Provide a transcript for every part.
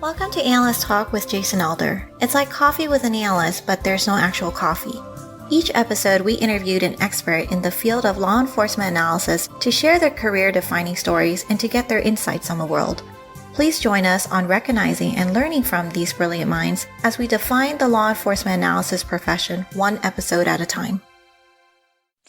Welcome to Analyst Talk with Jason Elder. It's like coffee with an analyst, but there's no actual coffee. Each episode, we interviewed an expert in the field of law enforcement analysis to share their career-defining stories and to get their insights on the world. Please join us on recognizing and learning from these brilliant minds as we define the law enforcement analysis profession one episode at a time.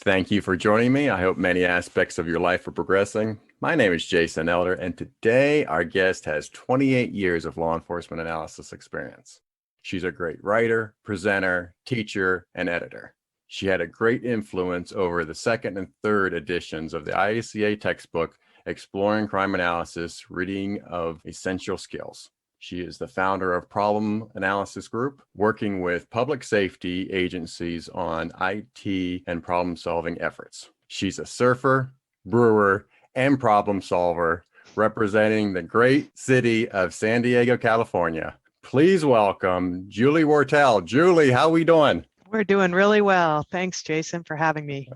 Thank you for joining me. I hope many aspects of your life are progressing. My name is Jason Elder, and today our guest has 28 years of law enforcement analysis experience. She's a great writer, presenter, teacher, and editor. She had a great influence over the second and third editions of the IACA textbook, Exploring Crime Analysis, Reading of Essential Skills. She is the founder of Problem Analysis Group, working with public safety agencies on IT and problem-solving efforts. She's a surfer, brewer, and problem solver, representing the great city of San Diego, California. Please welcome Julie Wartell. Julie, how we doing? We're doing really well. Thanks, Jason, for having me.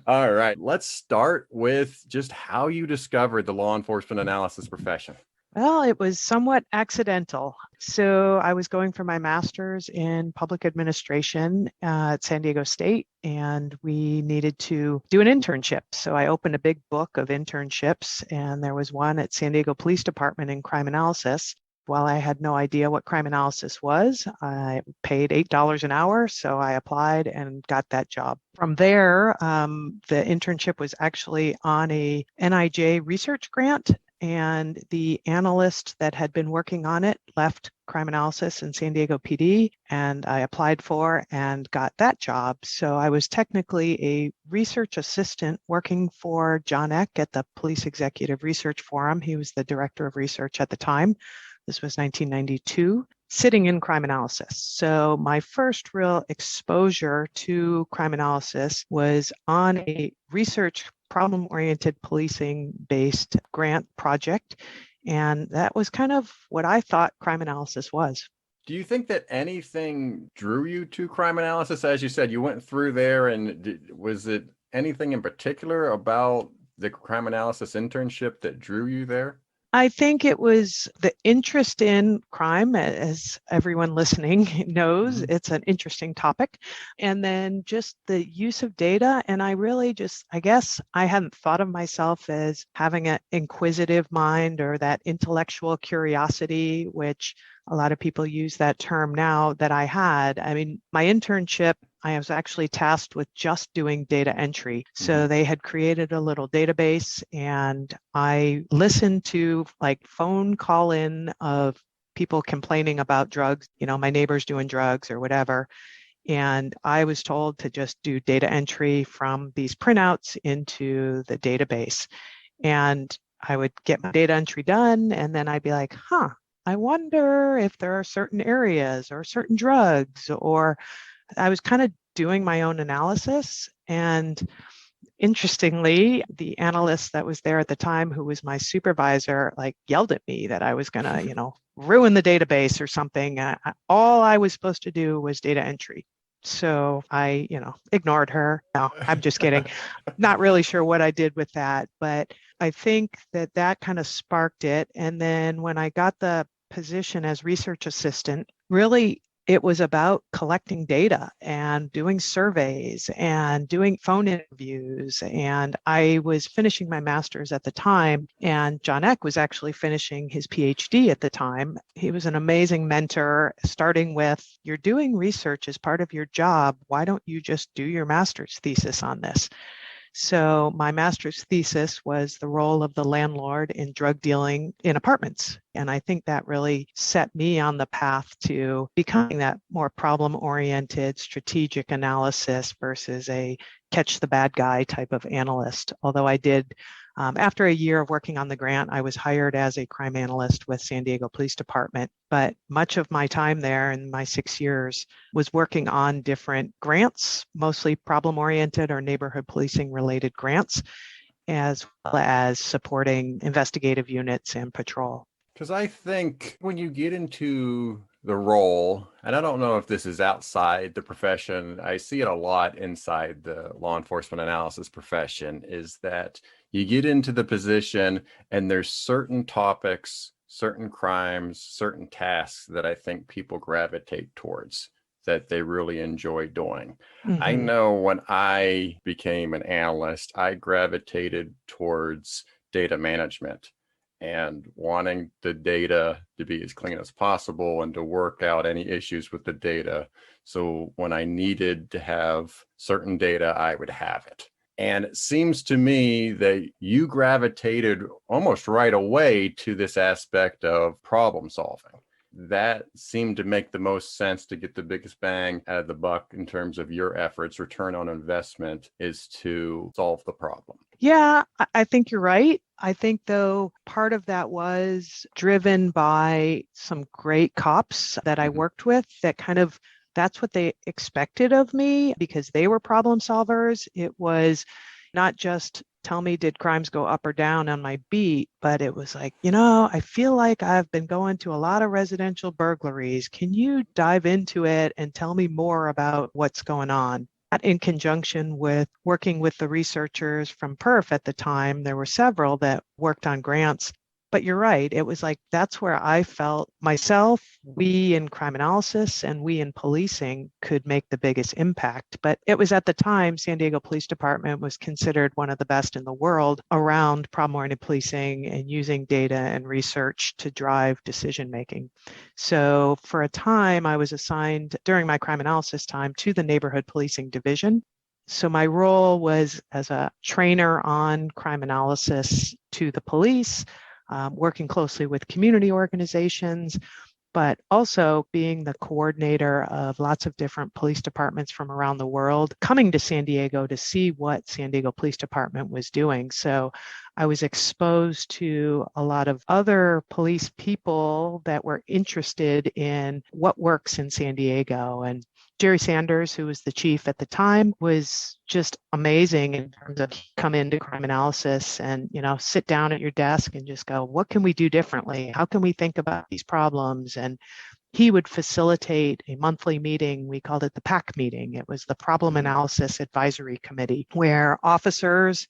All right, let's start with just how you discovered the law enforcement analysis profession. Well, it was somewhat accidental. So I was going for my master's in public administration at San Diego State, and we needed to do an internship. So I opened a big book of internships, and there was one at San Diego Police Department in crime analysis. While I had no idea what crime analysis was, I paid $8 an hour, so I applied and got that job. From there, the internship was actually on a NIJ research grant, and the analyst that had been working on it left crime analysis in San Diego PD, and I applied for and got that job. So I was technically a research assistant working for John Eck at the Police Executive Research Forum. He was the director of research at the time. This was 1992, sitting in crime analysis. So my first real exposure to crime analysis was on a research problem-oriented policing-based grant project. And that was kind of what I thought crime analysis was. Do you think that anything drew you to crime analysis? As you said, you went through there, and was it anything in particular about the crime analysis internship that drew you there? I think it was the interest in crime, as everyone listening knows, it's an interesting topic. And then just the use of data. And I really I guess I hadn't thought of myself as having an inquisitive mind or that intellectual curiosity, which a lot of people use that term now, that I had. I mean, my internship, I was actually tasked with just doing data entry. So they had created a little database, and I listened to like phone call in of people complaining about drugs, my neighbor's doing drugs or whatever. And I was told to just do data entry from these printouts into the database. And I would get my data entry done, and then I'd be like, I wonder if there are certain areas or certain drugs, or I was kind of doing my own analysis. And interestingly, the analyst that was there at the time, who was my supervisor, yelled at me that I was going to, ruin the database or something. All I was supposed to do was data entry. So I, ignored her. No, I'm just kidding. Not really sure what I did with that, but I think that kind of sparked it. And then when I got the position as research assistant, really it was about collecting data and doing surveys and doing phone interviews. And I was finishing my master's at the time, and John Eck was actually finishing his PhD at the time. He was an amazing mentor, starting with, you're doing research as part of your job. Why don't you just do your master's thesis on this? So my master's thesis was the role of the landlord in drug dealing in apartments. And I think that really set me on the path to becoming that more problem-oriented strategic analysis versus a catch the bad guy type of analyst. Although I did, after a year of working on the grant, I was hired as a crime analyst with San Diego Police Department. But much of my time there in my 6 years was working on different grants, mostly problem-oriented or neighborhood policing related grants, as well as supporting investigative units and patrol. Because I think when you get into the role, and I don't know if this is outside the profession, I see it a lot inside the law enforcement analysis profession, is that you get into the position and there's certain topics, certain crimes, certain tasks that I think people gravitate towards, that they really enjoy doing. I Mm-hmm. know when I became an analyst, I gravitated towards data management and wanting the data to be as clean as possible and to work out any issues with the data. So when I needed to have certain data, I would have it. And it seems to me that you gravitated almost right away to this aspect of problem solving. That seemed to make the most sense to get the biggest bang out of the buck in terms of your efforts. Return on investment is to solve the problem. Yeah, I think you're right. I think, though, part of that was driven by some great cops that I worked with that that's what they expected of me because they were problem solvers. It was not just tell me, did crimes go up or down on my beat, but it was like, I feel like I've been going to a lot of residential burglaries. Can you dive into it and tell me more about what's going on? In conjunction with working with the researchers from PERF at the time, there were several that worked on grants. But you're right, it was like that's where I felt myself, we in crime analysis and we in policing could make the biggest impact. But it was at the time, San Diego Police Department was considered one of the best in the world around problem-oriented policing and using data and research to drive decision making. So for a time, I was assigned during my crime analysis time to the neighborhood policing division. So my role was as a trainer on crime analysis to the police, working closely with community organizations, but also being the coordinator of lots of different police departments from around the world, coming to San Diego to see what San Diego Police Department was doing. So I was exposed to a lot of other police people that were interested in what works in San Diego. And Jerry Sanders, who was the chief at the time, was just amazing in terms of come into crime analysis and, sit down at your desk and just go, what can we do differently? How can we think about these problems? And he would facilitate a monthly meeting. We called it the PAC meeting. It was the Problem Analysis Advisory Committee, where officers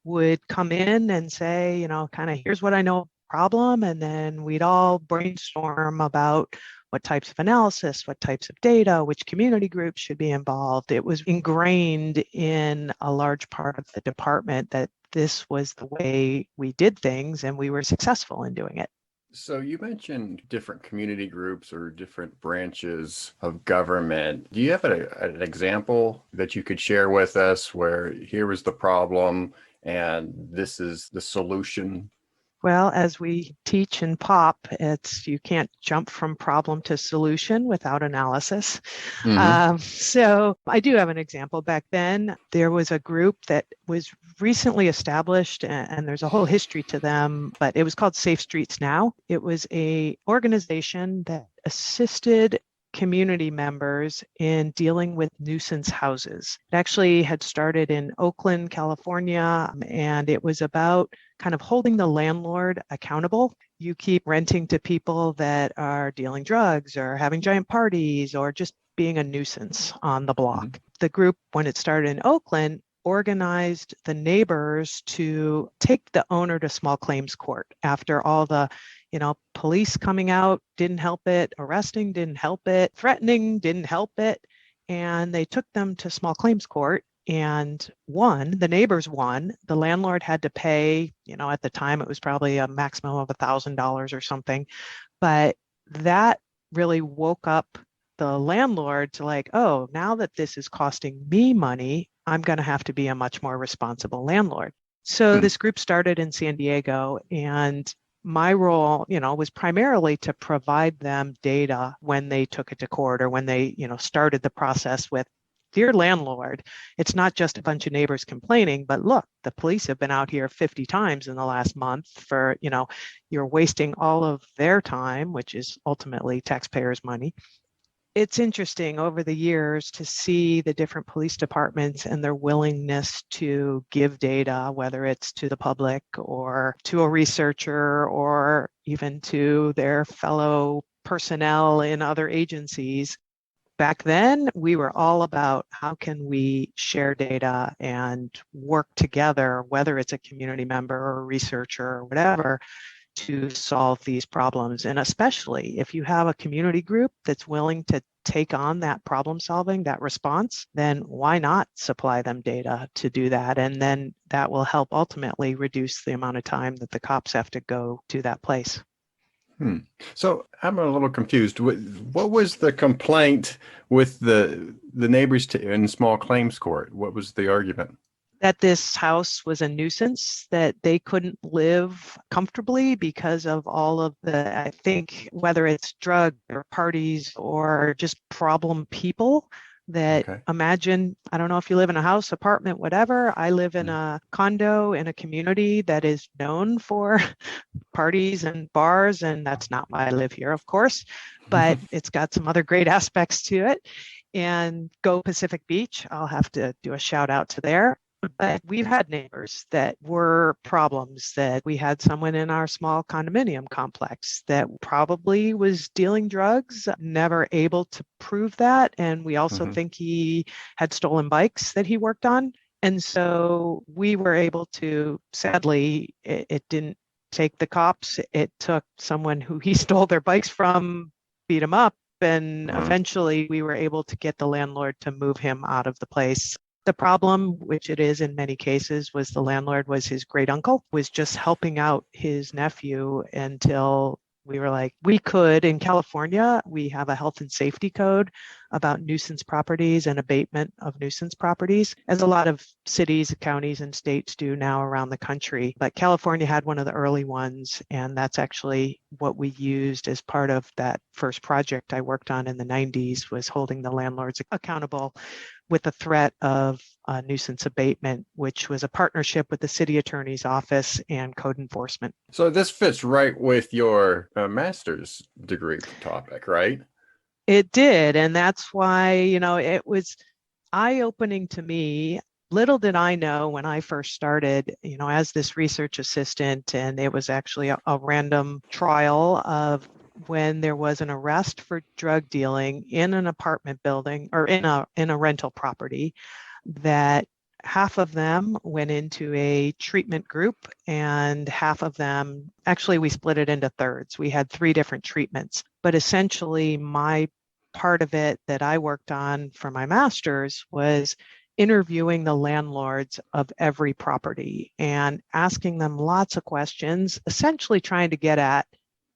would come in and say, kind of, here's what I know problem. And then we'd all brainstorm about what types of analysis, what types of data, which community groups should be involved. It was ingrained in a large part of the department that this was the way we did things, and we were successful in doing it. So you mentioned different community groups or different branches of government. Do you have an example that you could share with us where here was the problem and this is the solution? Well, as we teach in POP, you can't jump from problem to solution without analysis. So I do have an example. Back then, there was a group that was recently established, and there's a whole history to them, but it was called Safe Streets Now. It was an organization that assisted community members in dealing with nuisance houses. It actually had started in Oakland, California, and it was about kind of holding the landlord accountable. You keep renting to people that are dealing drugs or having giant parties or just being a nuisance on the block. The group, when it started in Oakland, organized the neighbors to take the owner to small claims court after all the police coming out didn't help it, arresting didn't help it, threatening didn't help it. And they took them to small claims court and won. The neighbors won. The landlord had to pay, at the time it was probably a maximum of $1,000 or something. But that really woke up the landlord to like, oh, now that this is costing me money, I'm going to have to be a much more responsible landlord. So this group started in San Diego, and my role, was primarily to provide them data when they took it to court or when they, started the process with, dear landlord, it's not just a bunch of neighbors complaining, but look, the police have been out here 50 times in the last month for, you're wasting all of their time, which is ultimately taxpayers' money. It's interesting over the years to see the different police departments and their willingness to give data, whether it's to the public or to a researcher or even to their fellow personnel in other agencies. Back then, we were all about how can we share data and work together, whether it's a community member or a researcher or whatever, to solve these problems. And especially if you have a community group that's willing to take on that problem solving, that response, then why not supply them data to do that? And then that will help ultimately reduce the amount of time that the cops have to go to that place. So I'm a little confused. What was the complaint with the neighbors in small claims court? What was the argument? That this house was a nuisance, that they couldn't live comfortably because of all of the, I think, whether it's drug or parties or just problem people that imagine, I don't know if you live in a house, apartment, whatever. I live in a condo in a community that is known for parties and bars, and that's not why I live here, of course, but it's got some other great aspects to it. And go Pacific Beach, I'll have to do a shout out to there. But we've had neighbors that were problems, that we had someone in our small condominium complex that probably was dealing drugs, never able to prove that. And we also think he had stolen bikes that he worked on. And so we were able to, sadly, it didn't take the cops. It took someone who he stole their bikes from, beat him up. And eventually we were able to get the landlord to move him out of the place. The problem, which it is in many cases, was the landlord was his great uncle, was just helping out his nephew until we were like, we could, in California, we have a health and safety code about nuisance properties and abatement of nuisance properties, as a lot of cities, counties, and states do now around the country. But California had one of the early ones, and that's actually what we used as part of that first project I worked on in the 90s, was holding the landlords accountable with the threat of nuisance abatement, which was a partnership with the city attorney's office and code enforcement. So this fits right with your master's degree topic, right? It did. And that's why, it was eye-opening to me. Little did I know when I first started, as this research assistant, and it was actually a random trial of when there was an arrest for drug dealing in an apartment building or in a rental property, that half of them went into a treatment group and half of them, actually we split it into thirds. We had 3 different treatments, but essentially my part of it that I worked on for my master's was interviewing the landlords of every property and asking them lots of questions, essentially trying to get at,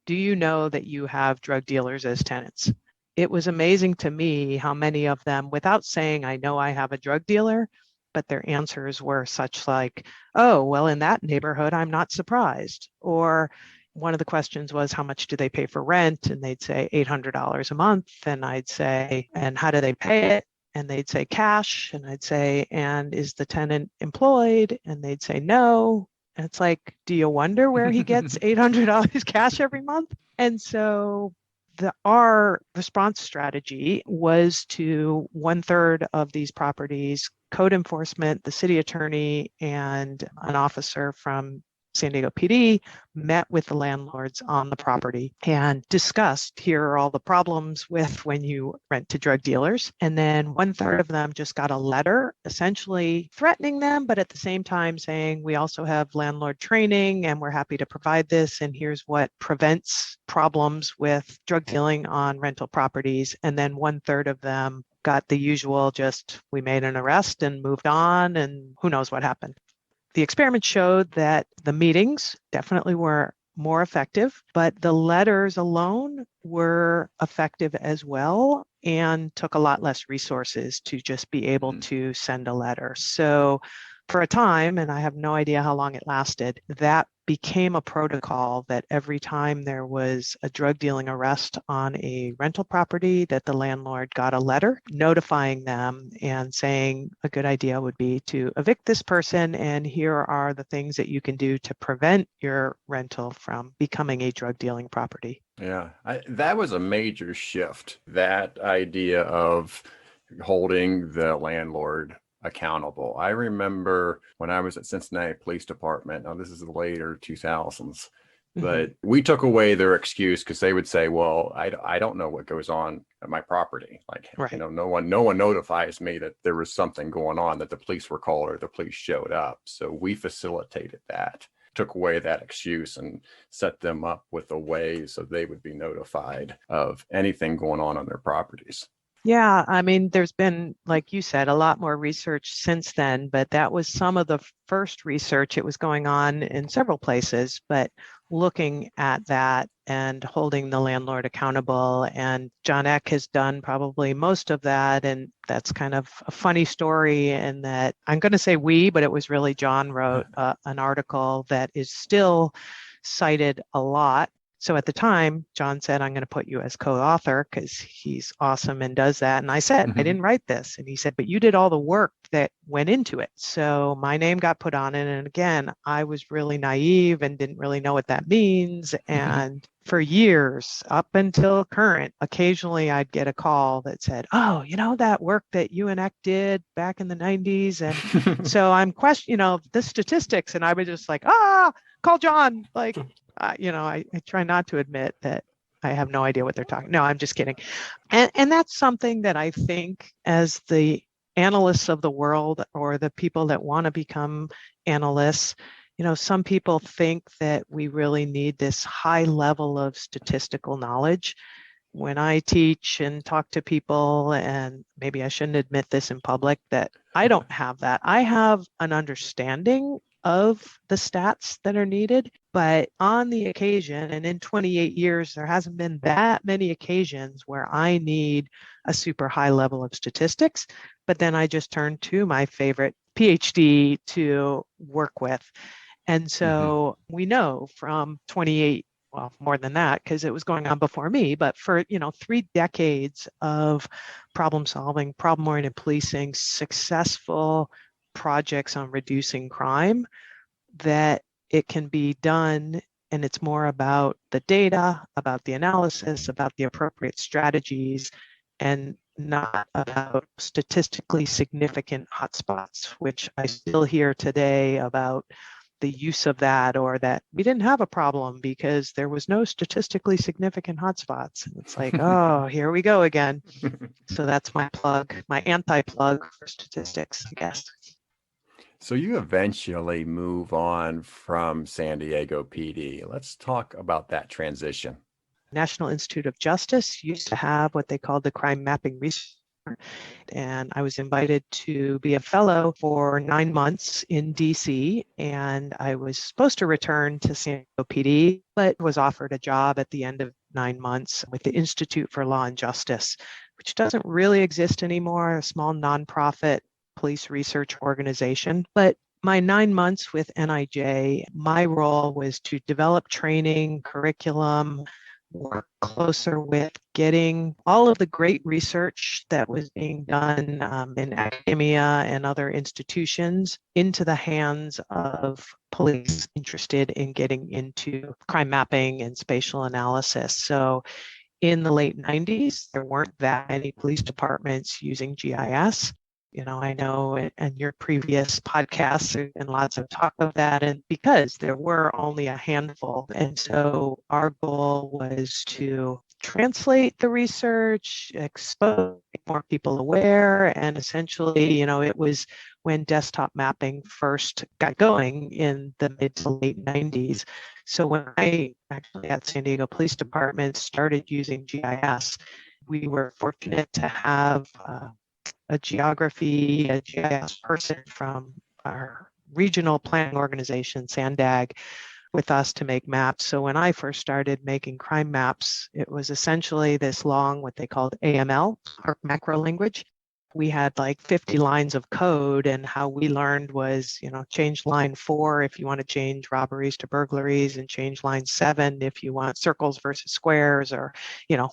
do you know that you have drug dealers as tenants? It was amazing to me how many of them, without saying, I know I have a drug dealer, but their answers were such like, oh, well, in that neighborhood, I'm not surprised. Or one of the questions was, how much do they pay for rent? And they'd say $800 a month. And I'd say, and how do they pay it? And they'd say cash. And I'd say, and is the tenant employed? And they'd say no. And it's like, do you wonder where he gets $800 cash every month? And so our response strategy was to 1/3 of these properties, code enforcement, the city attorney, and an officer from San Diego PD met with the landlords on the property and discussed, here are all the problems with when you rent to drug dealers. And then 1/3 of them just got a letter essentially threatening them, but at the same time saying, we also have landlord training and we're happy to provide this. And here's what prevents problems with drug dealing on rental properties. And then 1/3 of them got the usual, just we made an arrest and moved on and who knows what happened. The experiment showed that the meetings definitely were more effective, but the letters alone were effective as well and took a lot less resources to just be able to send a letter. So for a time, and I have no idea how long it lasted, that became a protocol that every time there was a drug dealing arrest on a rental property, that the landlord got a letter notifying them and saying a good idea would be to evict this person, and here are the things that you can do to prevent your rental from becoming a drug dealing property. Yeah, that was a major shift, that idea of holding the landlord accountable. I remember when I was at Cincinnati Police Department, now this is the later 2000s, But we took away their excuse because they would say, well, I don't know what goes on at my property. Like, Right. no one notifies me that there was something going on, that the police were called or the police showed up. So we facilitated that, took away that excuse and set them up with a way so they would be notified of anything going on their properties. Yeah, I mean, there's been, like you said, a lot more research since then, but that was some of the first research. It was going on in several places, but looking at that and holding the landlord accountable. And John Eck has done probably most of that. And that's kind of a funny story in that I'm going to say but it was really John wrote an article that is still cited a lot. So at the time, John said, I'm going to put you as co-author because he's awesome and does that. And I said, I didn't write this. And he said, but you did all the work that went into it. So my name got put on it. And again, I was really naive and didn't really know what that means. And for years, up until current, occasionally I'd get a call that said, oh, that work that you and Eck did back in the 90s. And so I'm questioning, the statistics. And I was just like, call John. Like, I try not to admit that I have no idea what they're talking. No, I'm just kidding. And that's something that I think as the analysts of the world or the people that want to become analysts, some people think that we really need this high level of statistical knowledge. When I teach and talk to people, and maybe I shouldn't admit this in public, that I don't have that. I have an understanding of the stats that are needed, but on the occasion, and in 28 years, there hasn't been that many occasions where I need a super high level of statistics, but then I just turn to my favorite PhD to work with. And so we know from 28, well, more than that, because it was going on before me, but for, 3 decades of problem solving, problem-oriented policing, successful projects on reducing crime, that it can be done. And it's more about the data, about the analysis, about the appropriate strategies, and not about statistically significant hotspots, which I still hear today about the use of that, or that we didn't have a problem because there was no statistically significant hotspots. And it's like, oh, here we go again. So that's my plug, my anti-plug for statistics, I guess. So you eventually move on from San Diego PD. Let's talk about that transition. National Institute of Justice used to have what they called the Crime Mapping Research. And I was invited to be a fellow for 9 months in DC. And I was supposed to return to San Diego PD, but was offered a job at the end of 9 months with the Institute for Law and Justice, which doesn't really exist anymore, a small nonprofit police research organization. But my 9 months with NIJ, my role was to develop training, curriculum, work closer with getting all of the great research that was being done in academia and other institutions into the hands of police interested in getting into crime mapping and spatial analysis. So in the late 90s, there weren't that many police departments using GIS. I know in your previous podcasts, there's been lots of talk of that, and because there were only a handful. And so our goal was to translate the research, expose, make more people aware, and essentially, it was when desktop mapping first got going in the mid to late 90s. So when I actually at San Diego Police Department started using GIS, we were fortunate to have a GIS person from our regional planning organization, SANDAG, with us to make maps. So when I first started making crime maps, it was essentially this long, what they called AML, or macro language. We had like 50 lines of code, and how we learned was, change line 4 if you want to change robberies to burglaries, and change line 7 if you want circles versus squares, or,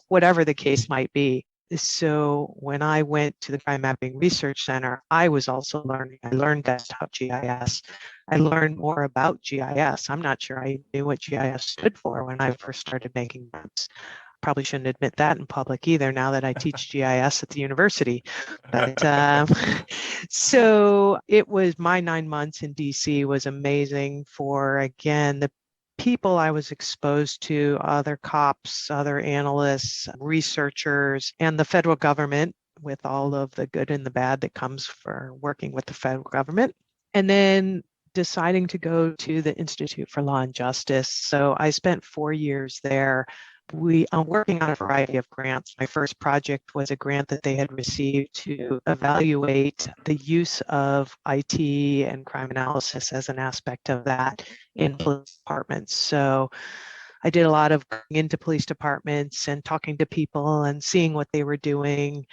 whatever the case might be. So when I went to the Crime Mapping Research Center, I was also learning. I learned desktop GIS. I learned more about GIS. I'm not sure I knew what GIS stood for when I first started making maps. Probably shouldn't admit that in public either, now that I teach GIS at the university. But so it was, my 9 months in DC was amazing for, again, the people I was exposed to, other cops, other analysts, researchers, and the federal government, with all of the good and the bad that comes for working with the federal government. And then deciding to go to the Institute for Law and Justice. So I spent 4 years there. I'm working on a variety of grants. My first project was a grant that they had received to evaluate the use of IT and crime analysis as an aspect of that in police departments. So I did a lot of going into police departments and talking to people and seeing what they were doing.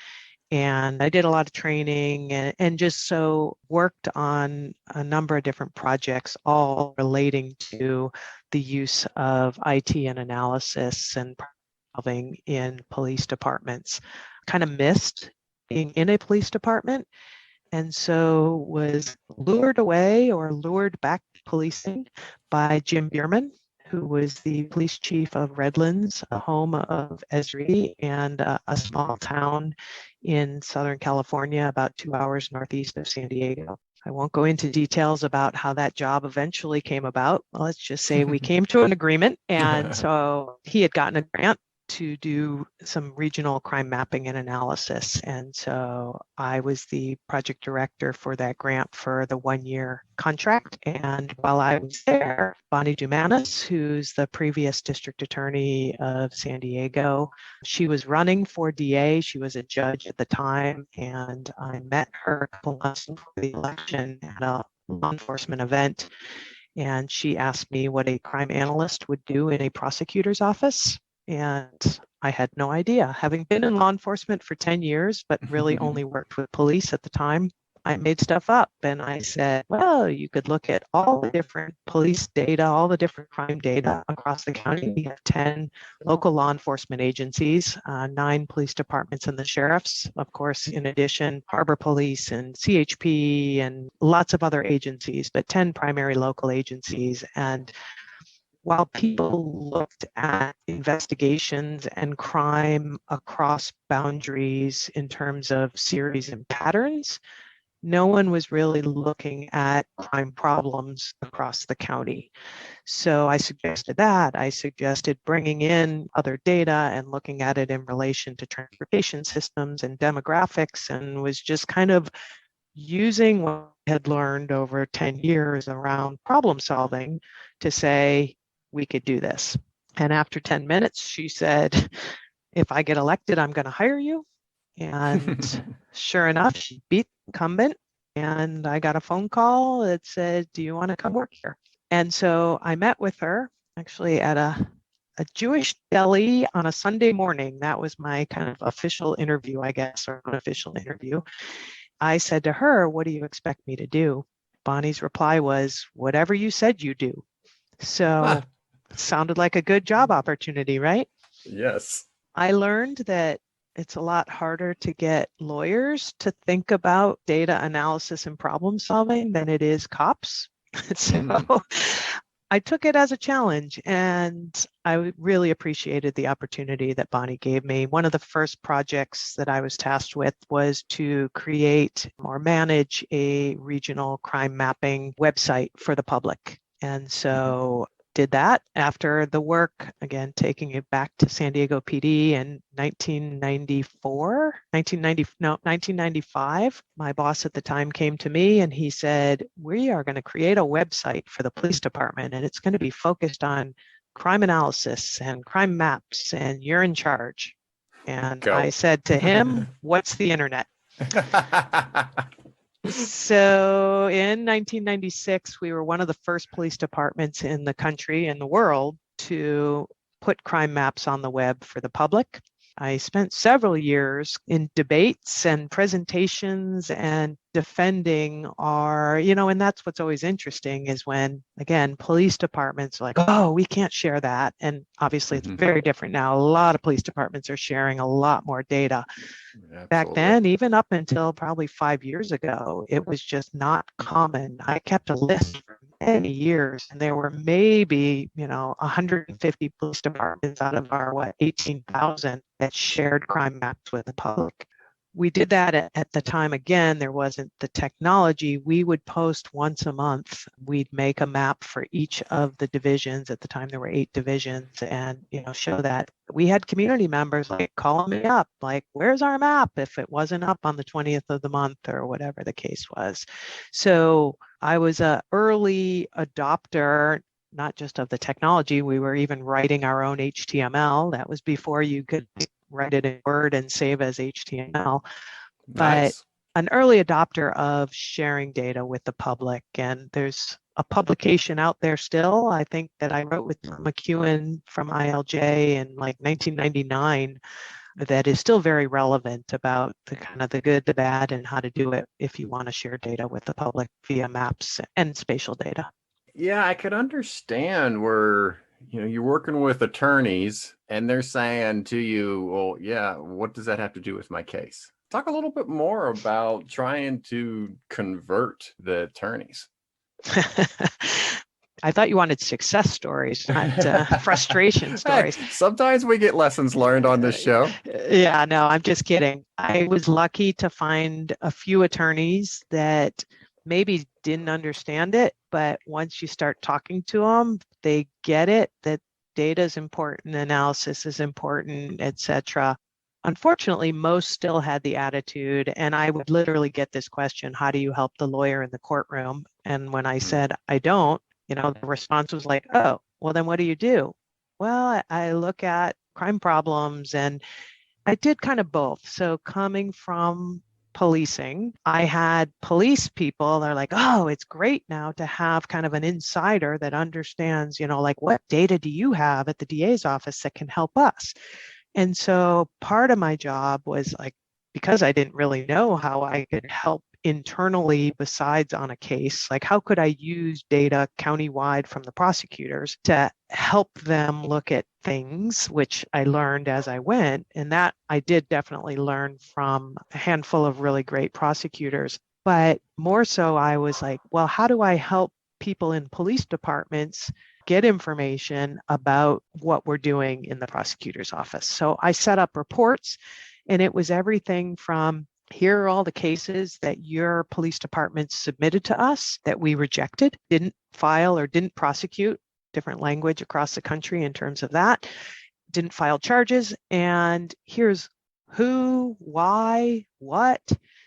And I did a lot of training and just so worked on a number of different projects, all relating to the use of IT and analysis and solving in police departments. Kind of missed being in a police department, and so was lured away or lured back to policing by Jim Bueermann, who was the police chief of Redlands, a home of Esri, and a small town in Southern California, about 2 hours northeast of San Diego. I won't go into details about how that job eventually came about. Let's just say we came to an agreement. And so he had gotten a grant to do some regional crime mapping and analysis. And so I was the project director for that grant for the 1-year contract. And while I was there, Bonnie Dumanis, who's the previous district attorney of San Diego, she was running for DA. She was a judge at the time. And I met her a couple months before the election at a law enforcement event. And she asked me what a crime analyst would do in a prosecutor's office. And I had no idea. Having been in law enforcement for 10 years, but really only worked with police at the time, I made stuff up. And I said, well, you could look at all the different police data, all the different crime data across the county. We have 10 local law enforcement agencies, 9 police departments and the sheriffs, of course, in addition, Harbor Police and CHP and lots of other agencies, but 10 primary local agencies. And while people looked at investigations and crime across boundaries in terms of series and patterns, no one was really looking at crime problems across the county. So I suggested that. I suggested bringing in other data and looking at it in relation to transportation systems and demographics, and was just kind of using what I had learned over 10 years around problem solving to say, we could do this. And after 10 minutes, she said, if I get elected, I'm going to hire you. And sure enough, she beat the incumbent. And I got a phone call that said, do you want to come work here? And so I met with her actually at a Jewish deli on a Sunday morning. That was my kind of official interview, I guess, or unofficial interview. I said to her, what do you expect me to do? Bonnie's reply was, whatever you said you do. So sounded like a good job opportunity, right? Yes. I learned that it's a lot harder to get lawyers to think about data analysis and problem solving than it is cops. So I took it as a challenge, and I really appreciated the opportunity that Bonnie gave me. One of the first projects that I was tasked with was to create or manage a regional crime mapping website for the public. And so did that after the work, again, taking it back to San Diego PD in 1995. My boss at the time came to me and he said, we are going to create a website for the police department, and it's going to be focused on crime analysis and crime maps, and you're in charge. And I said to him, what's the internet? So in 1996, we were one of the first police departments in the country and the world to put crime maps on the web for the public. I spent several years in debates and presentations and defending our, and that's what's always interesting is when, again, police departments are like, oh, we can't share that. And obviously it's very different now. A lot of police departments are sharing a lot more data. Absolutely. Back then, even up until probably 5 years ago, it was just not common. I kept a list for many years, and there were maybe, 150 police departments out of our, 18,000 that shared crime maps with the public. we did that at the time. Again, there wasn't the technology. We would post once a month. We'd make a map for each of the divisions. At the time, there were 8 divisions, and show that. We had community members like calling me up, like, "Where's our map?" if it wasn't up on the 20th of the month or whatever the case was. So I was an early adopter, not just of the technology. We were even writing our own HTML. That was before you could write it in Word and save as HTML. But Nice. an early adopter of sharing data with the public. And there's a publication out there still, I think, that I wrote with McEwen from ILJ in like 1999 that is still very relevant about the kind of the good, the bad, and how to do it if you want to share data with the public via maps and spatial data. Yeah, I could understand where, you're working with attorneys and they're saying to you, well, yeah, what does that have to do with my case? Talk a little bit more about trying to convert the attorneys. I thought you wanted success stories, not frustration stories. Hey, sometimes we get lessons learned on this show. Yeah, no, I'm just kidding. I was lucky to find a few attorneys that maybe didn't understand it, but once you start talking to them, they get it, that data is important, analysis is important, etc. Unfortunately, most still had the attitude, and I would literally get this question, how do you help the lawyer in the courtroom? And when I said, I don't, the response was like, oh, well, then what do you do? Well, I look at crime problems, and I did kind of both. So coming from policing, I had police people, they're like, oh, it's great now to have kind of an insider that understands, like, what data do you have at the DA's office that can help us? And so part of my job was like, because I didn't really know how I could help internally besides on a case, like how could I use data countywide from the prosecutors to help them look at things, which I learned as I went. And that I did definitely learn from a handful of really great prosecutors. But more so, I was like, well, how do I help people in police departments get information about what we're doing in the prosecutor's office? So I set up reports, and it was everything from, here are all the cases that your police department submitted to us that we rejected, didn't file or didn't prosecute, different language across the country in terms of that, didn't file charges, and here's who, why, what.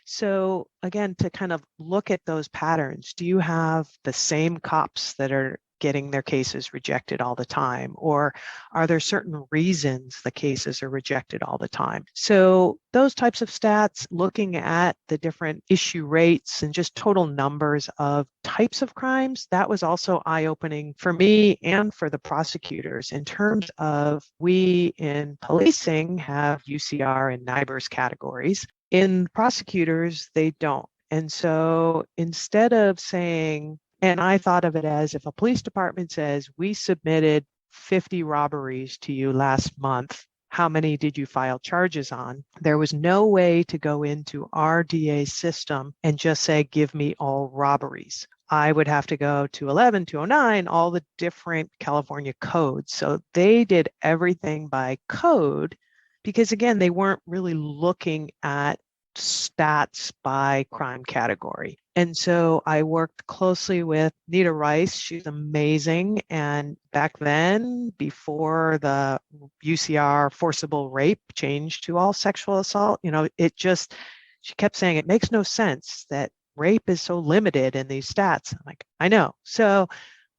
So again, to kind of look at those patterns, do you have the same cops that are getting their cases rejected all the time? Or are there certain reasons the cases are rejected all the time? So those types of stats, looking at the different issue rates and just total numbers of types of crimes, that was also eye-opening for me and for the prosecutors in terms of, we in policing have UCR and NIBRS categories. In prosecutors, they don't. And so instead of saying, and I thought of it as, if a police department says, we submitted 50 robberies to you last month, how many did you file charges on? There was no way to go into our DA system and just say, give me all robberies. I would have to go to 11, 209, all the different California codes. So they did everything by code because, again, they weren't really looking at stats by crime category. And so I worked closely with Nida Rice. She's amazing. And back then, before the UCR forcible rape changed to all sexual assault, she kept saying, it makes no sense that rape is so limited in these stats. I'm like, I know. So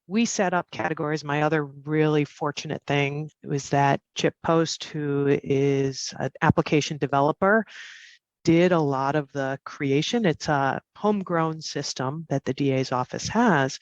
we set up categories. My other really fortunate thing was that Chip Post, who is an application developer, did a lot of the creation. It's a homegrown system that the DA's office has.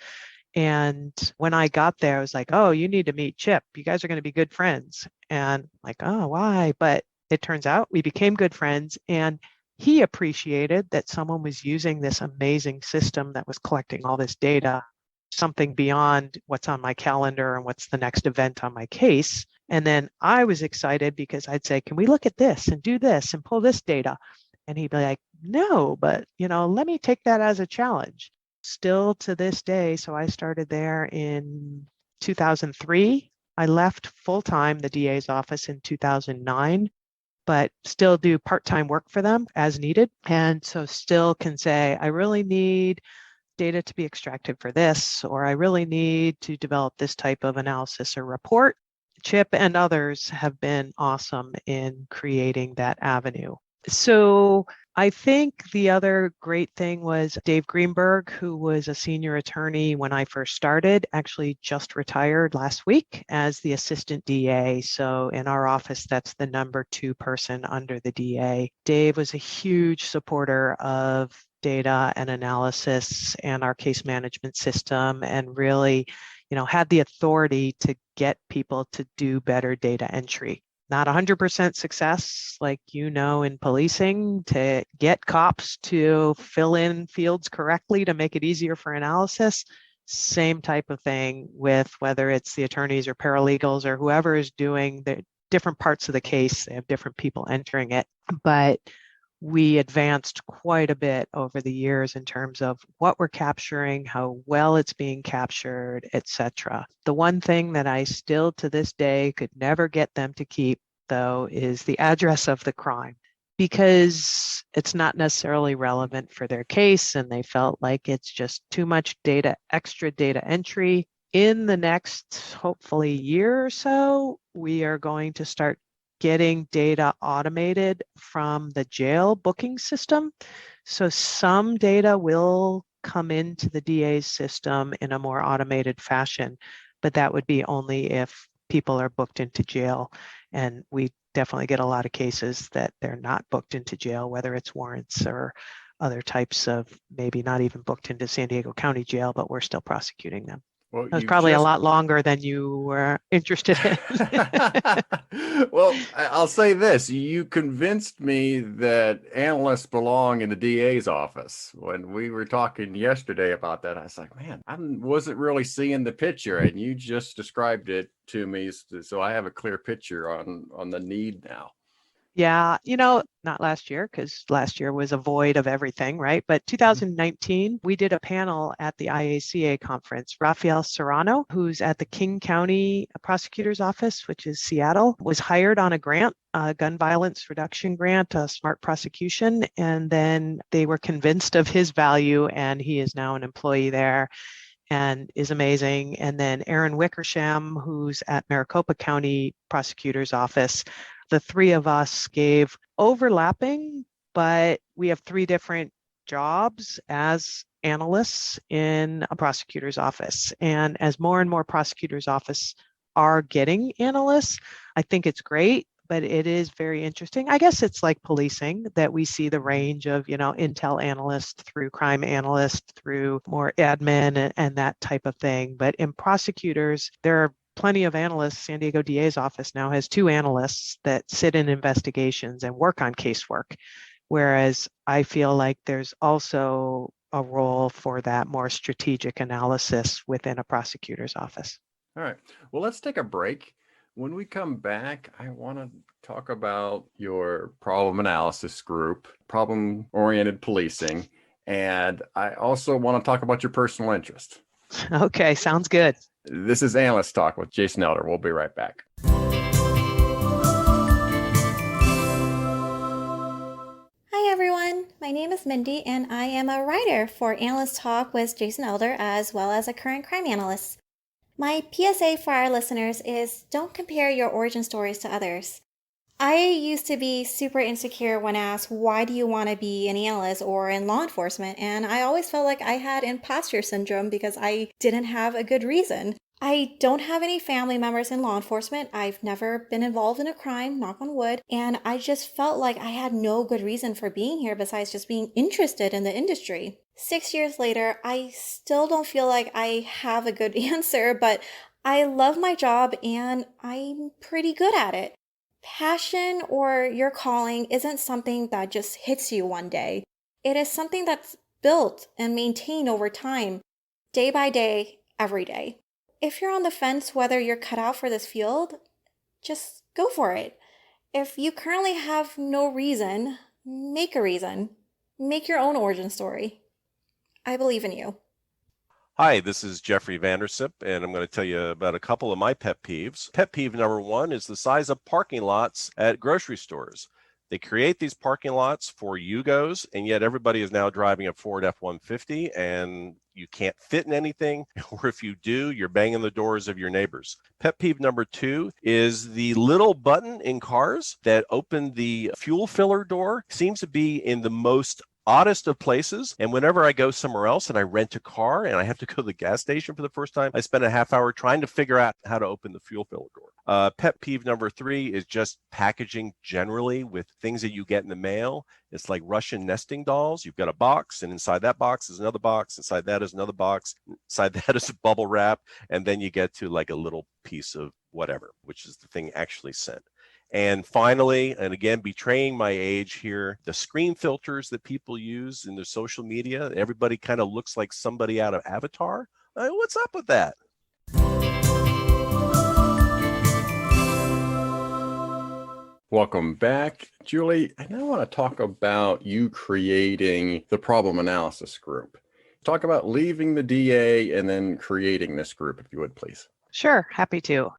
And when I got there, I was like, oh, you need to meet Chip. You guys are going to be good friends. And I'm like, oh, why? But it turns out we became good friends. And he appreciated that someone was using this amazing system that was collecting all this data, something beyond what's on my calendar and what's the next event on my case. And then I was excited because I'd say, can we look at this and do this and pull this data? And he'd be like, no, but, let me take that as a challenge. Still to this day. So I started there in 2003. I left full-time the DA's office in 2009. but still do part-time work for them as needed. And so still can say, I really need data to be extracted for this, or I really need to develop this type of analysis or report. Chip and others have been awesome in creating that avenue. So I think the other great thing was Dave Greenberg, who was a senior attorney when I first started, actually just retired last week as the assistant DA. So in our office, that's the number 2 person under the DA. Dave was a huge supporter of data and analysis and our case management system, and really, had the authority to get people to do better data entry. Not 100% success, like in policing, to get cops to fill in fields correctly to make it easier for analysis. Same type of thing with whether it's the attorneys or paralegals or whoever is doing the different parts of the case. They have different people entering it. But we advanced quite a bit over the years in terms of what we're capturing, how well it's being captured, etc. The one thing that I still to this day could never get them to keep, though, is the address of the crime, because it's not necessarily relevant for their case, and they felt like it's just too much data, extra data entry. In the next, hopefully, year or so, we are going to start getting data automated from the jail booking system. So some data will come into the DA's system in a more automated fashion, but that would be only if people are booked into jail. And we definitely get a lot of cases that they're not booked into jail, whether it's warrants or other types of, maybe not even booked into San Diego County Jail, but we're still prosecuting them. Well, it was probably a lot longer than you were interested in. Well, I'll say this. You convinced me that analysts belong in the DA's office. When we were talking yesterday about that, I was like, man, I wasn't really seeing the picture, and you just described it to me. So I have a clear picture on the need now. Yeah, not last year, because last year was a void of everything, right? But 2019, we did a panel at the IACA conference. Rafael Serrano, who's at the King County Prosecutor's Office, which is Seattle, was hired on a grant, a gun violence reduction grant, a smart prosecution. And then they were convinced of his value, and he is now an employee there and is amazing. And then Erin Wickersham, who's at Maricopa County Prosecutor's Office. The 3 of us gave overlapping, but we have 3 different jobs as analysts in a prosecutor's office. And as more and more prosecutor's office are getting analysts, I think it's great, but it is very interesting. I guess it's like policing, that we see the range of, intel analyst through crime analyst through more admin and that type of thing. But in prosecutors, there are plenty of analysts. San Diego DA's office now has 2 analysts that sit in investigations and work on casework, whereas I feel like there's also a role for that more strategic analysis within a prosecutor's office. All right. Well, let's take a break. When we come back, I want to talk about your problem analysis group, problem-oriented policing, and I also want to talk about your personal interest. Okay, sounds good. This is Analyst Talk with Jason Elder. We'll be right back. Hi everyone, my name is Mindy and I am a writer for Analyst Talk with Jason Elder as well as a current crime analyst. My PSA for our listeners is don't compare your origin stories to others. I used to be super insecure when asked, why do you want to be an analyst or in law enforcement? And I always felt like I had imposter syndrome because I didn't have a good reason. I don't have any family members in law enforcement. I've never been involved in a crime, knock on wood. And I just felt like I had no good reason for being here besides just being interested in the industry. 6 years later, I still don't feel like I have a good answer, but I love my job and I'm pretty good at it. Passion or your calling isn't something that just hits you one day. It is something that's built and maintained over time, day by day, every day. If you're on the fence whether you're cut out for this field, just go for it. If you currently have no reason, make a reason. Make your own origin story. I believe in you. Hi, this is Jeffrey Vandership, and I'm going to tell you about a couple of my pet peeves. Pet peeve number 1 is the size of parking lots at grocery stores. They create these parking lots for Yugos, and yet everybody is now driving a Ford F-150, and you can't fit in anything, or if you do, you're banging the doors of your neighbors. Pet peeve number 2 is the little button in cars that open the fuel filler door seems to be in the most oddest of places. And whenever I go somewhere else and I rent a car and I have to go to the gas station for the first time, I spend a half hour trying to figure out how to open the fuel filler door. Pet peeve number 3 is just packaging generally with things that you get in the mail. It's like Russian nesting dolls. You've got a box, and inside that box is another box. Inside that is another box. Inside that is a bubble wrap. And then you get to like a little piece of whatever, which is the thing actually sent. And finally, and again, betraying my age here, the screen filters that people use in their social media, everybody kind of looks like somebody out of Avatar. What's up with that? Welcome back, Julie. I now want to talk about you creating the problem analysis group. Talk about leaving the DA and then creating this group, if you would, please. Sure, happy to.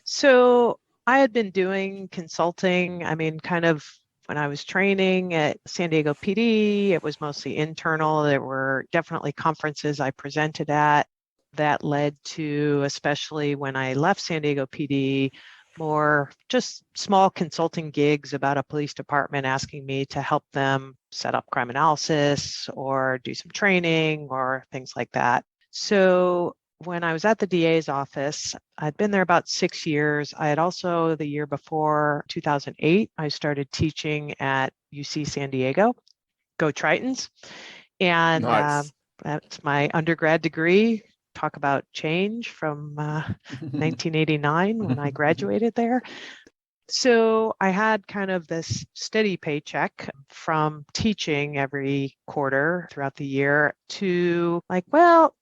So I had been doing consulting, kind of when I was training at San Diego PD, it was mostly internal. There were definitely conferences I presented at that led to, especially when I left San Diego PD, more just small consulting gigs about a police department asking me to help them set up crime analysis or do some training or things like that. So when I was at the DA's office, I'd been there about 6 years. I had also, the year before, 2008, I started teaching at UC San Diego, Go Tritons. And Nice. That's my undergrad degree. Talk about change from 1989 when I graduated there. So I had kind of this steady paycheck from teaching every quarter throughout the year to like, well,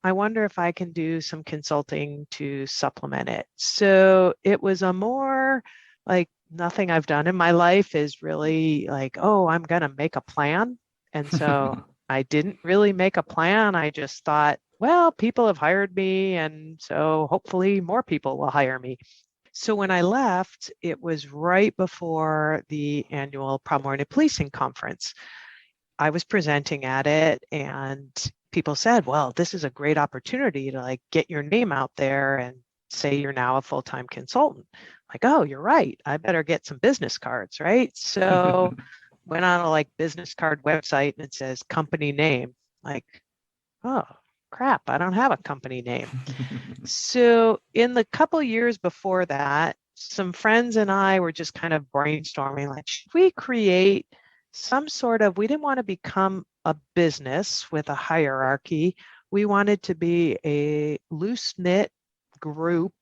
I wonder if I can do some consulting to supplement it. So it was a more like nothing I've done in my life is really like, oh, I'm going to make a plan. And so I didn't really make a plan. I just thought, well, people have hired me, and so hopefully more people will hire me. So when I left, it was right before the annual Problem-Oriented Policing Conference. I was presenting at it, and people said, well, this is a great opportunity to like get your name out there and say you're now a full-time consultant. Like, oh, you're right. I better get some business cards, right? So went on a like business card website and it says company name. Like, oh, crap, I don't have a company name. So in the couple years before that, some friends and I were just kind of brainstorming, like, should we create some sort of, we didn't want to become a business with a hierarchy. We wanted to be a loose-knit group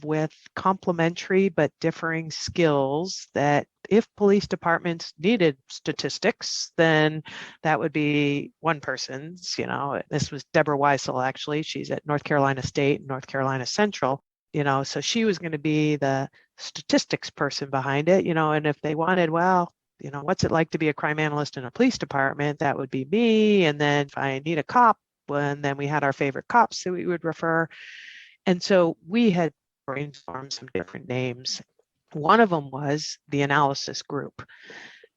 with complementary but differing skills that if police departments needed statistics, then that would be one person's, this was Deborah Weisel, actually. She's at North Carolina State and North Carolina Central, so she was going to be the statistics person behind it, and if they wanted, well, what's it like to be a crime analyst in a police department? That would be me. And then if I need a cop, and then we had our favorite cops that we would refer. And so we had brainstormed some different names. One of them was the analysis group.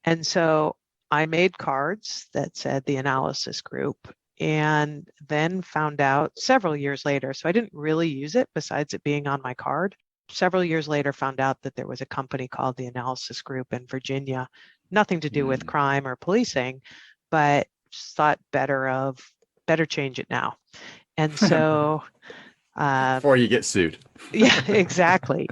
And so I made cards that said the analysis group, and then found out several years later, so I didn't really use it besides it being on my card. Several years later, found out that there was a company called the Analysis Group in Virginia, nothing to do with crime or policing, but just thought better change it now. And so before you get sued. Yeah, exactly.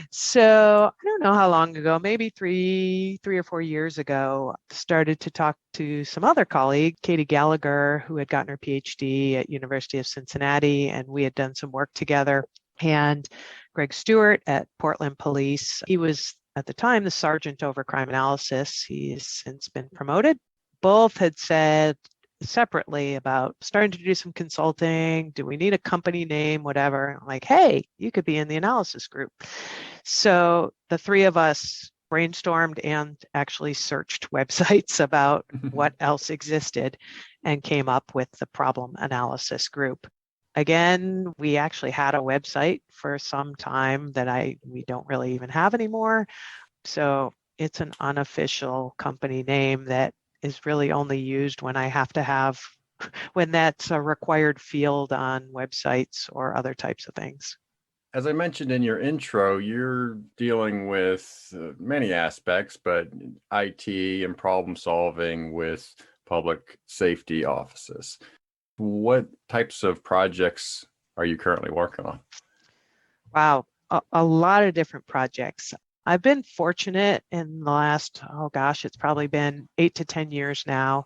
So I don't know how long ago, maybe three or 4 years ago, started to talk to some other colleague, Katie Gallagher, who had gotten her PhD at University of Cincinnati, and we had done some work together. And Greg Stewart at Portland Police, he was at the time the sergeant over crime analysis. He has since been promoted. Both had said separately about starting to do some consulting. Do we need a company name, whatever? I'm like, hey, you could be in the analysis group. So the three of us brainstormed and actually searched websites about what else existed and came up with the problem analysis group. Again, we actually had a website for some time that we don't really even have anymore. So it's an unofficial company name that is really only used when I have to have, when that's a required field on websites or other types of things. As I mentioned in your intro, you're dealing with many aspects, but IT and problem solving with public safety offices. What types of projects are you currently working on? Wow, a lot of different projects. I've been fortunate in the last, it's probably been 8 to 10 years now,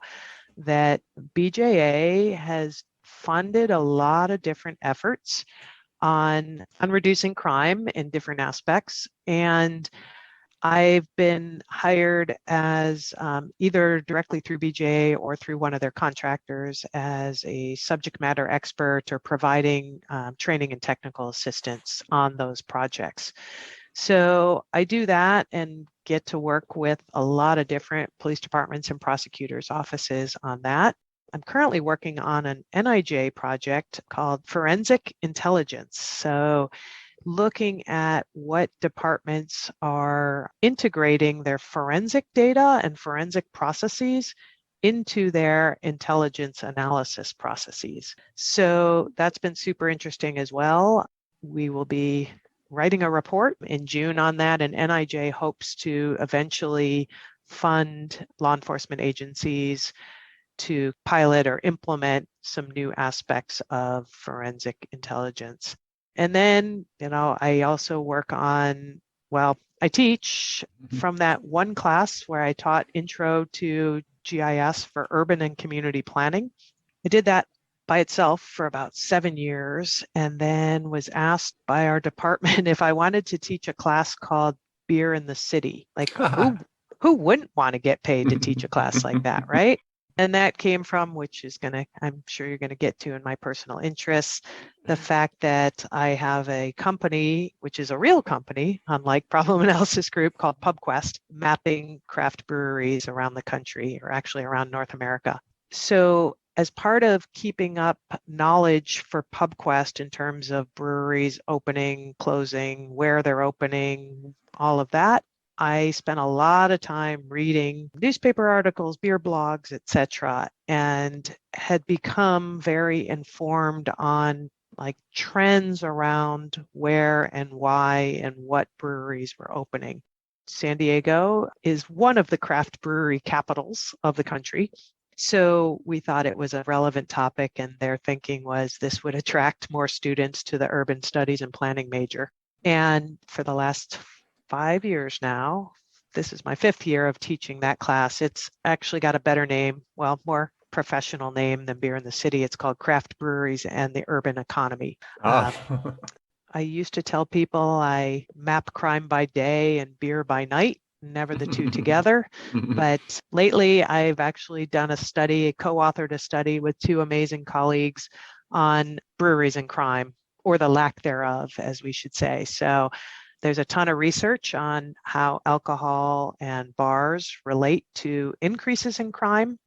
that BJA has funded a lot of different efforts on reducing crime in different aspects. And I've been hired as either directly through BJA or through one of their contractors as a subject matter expert or providing training and technical assistance on those projects. So I do that and get to work with a lot of different police departments and prosecutors' offices on that. I'm currently working on an NIJ project called Forensic Intelligence. So looking at what departments are integrating their forensic data and forensic processes into their intelligence analysis processes. So that's been super interesting as well. We will be writing a report in June on that, and NIJ hopes to eventually fund law enforcement agencies to pilot or implement some new aspects of forensic intelligence. And then, I also work on, I teach from that one class where I taught Intro to GIS for urban and community planning. I did that by itself for about 7 years, and then was asked by our department if I wanted to teach a class called Beer in the City. Like, who wouldn't want to get paid to teach a class like that, right? And that came from, which is I'm sure you're going to get to in my personal interests, the fact that I have a company, which is a real company, unlike Problem Analysis Group, called Pubquest, mapping craft breweries around the country, or actually around North America. So as part of keeping up knowledge for Pubquest in terms of breweries opening, closing, where they're opening, all of that, I spent a lot of time reading newspaper articles, beer blogs, etc., and had become very informed on trends around where and why and what breweries were opening. San Diego is one of the craft brewery capitals of the country. So we thought it was a relevant topic, and their thinking was this would attract more students to the urban studies and planning major. And for the last 5 years now, this is my 5th year of teaching that class. It's actually got a better name, more professional name than Beer in the City. It's called Craft Breweries and the Urban Economy. I used to tell people I map crime by day and beer by night, never the two together. But lately, I've actually done co-authored a study with 2 amazing colleagues on breweries and crime, or the lack thereof, as we should say. So there's a ton of research on how alcohol and bars relate to increases in crime.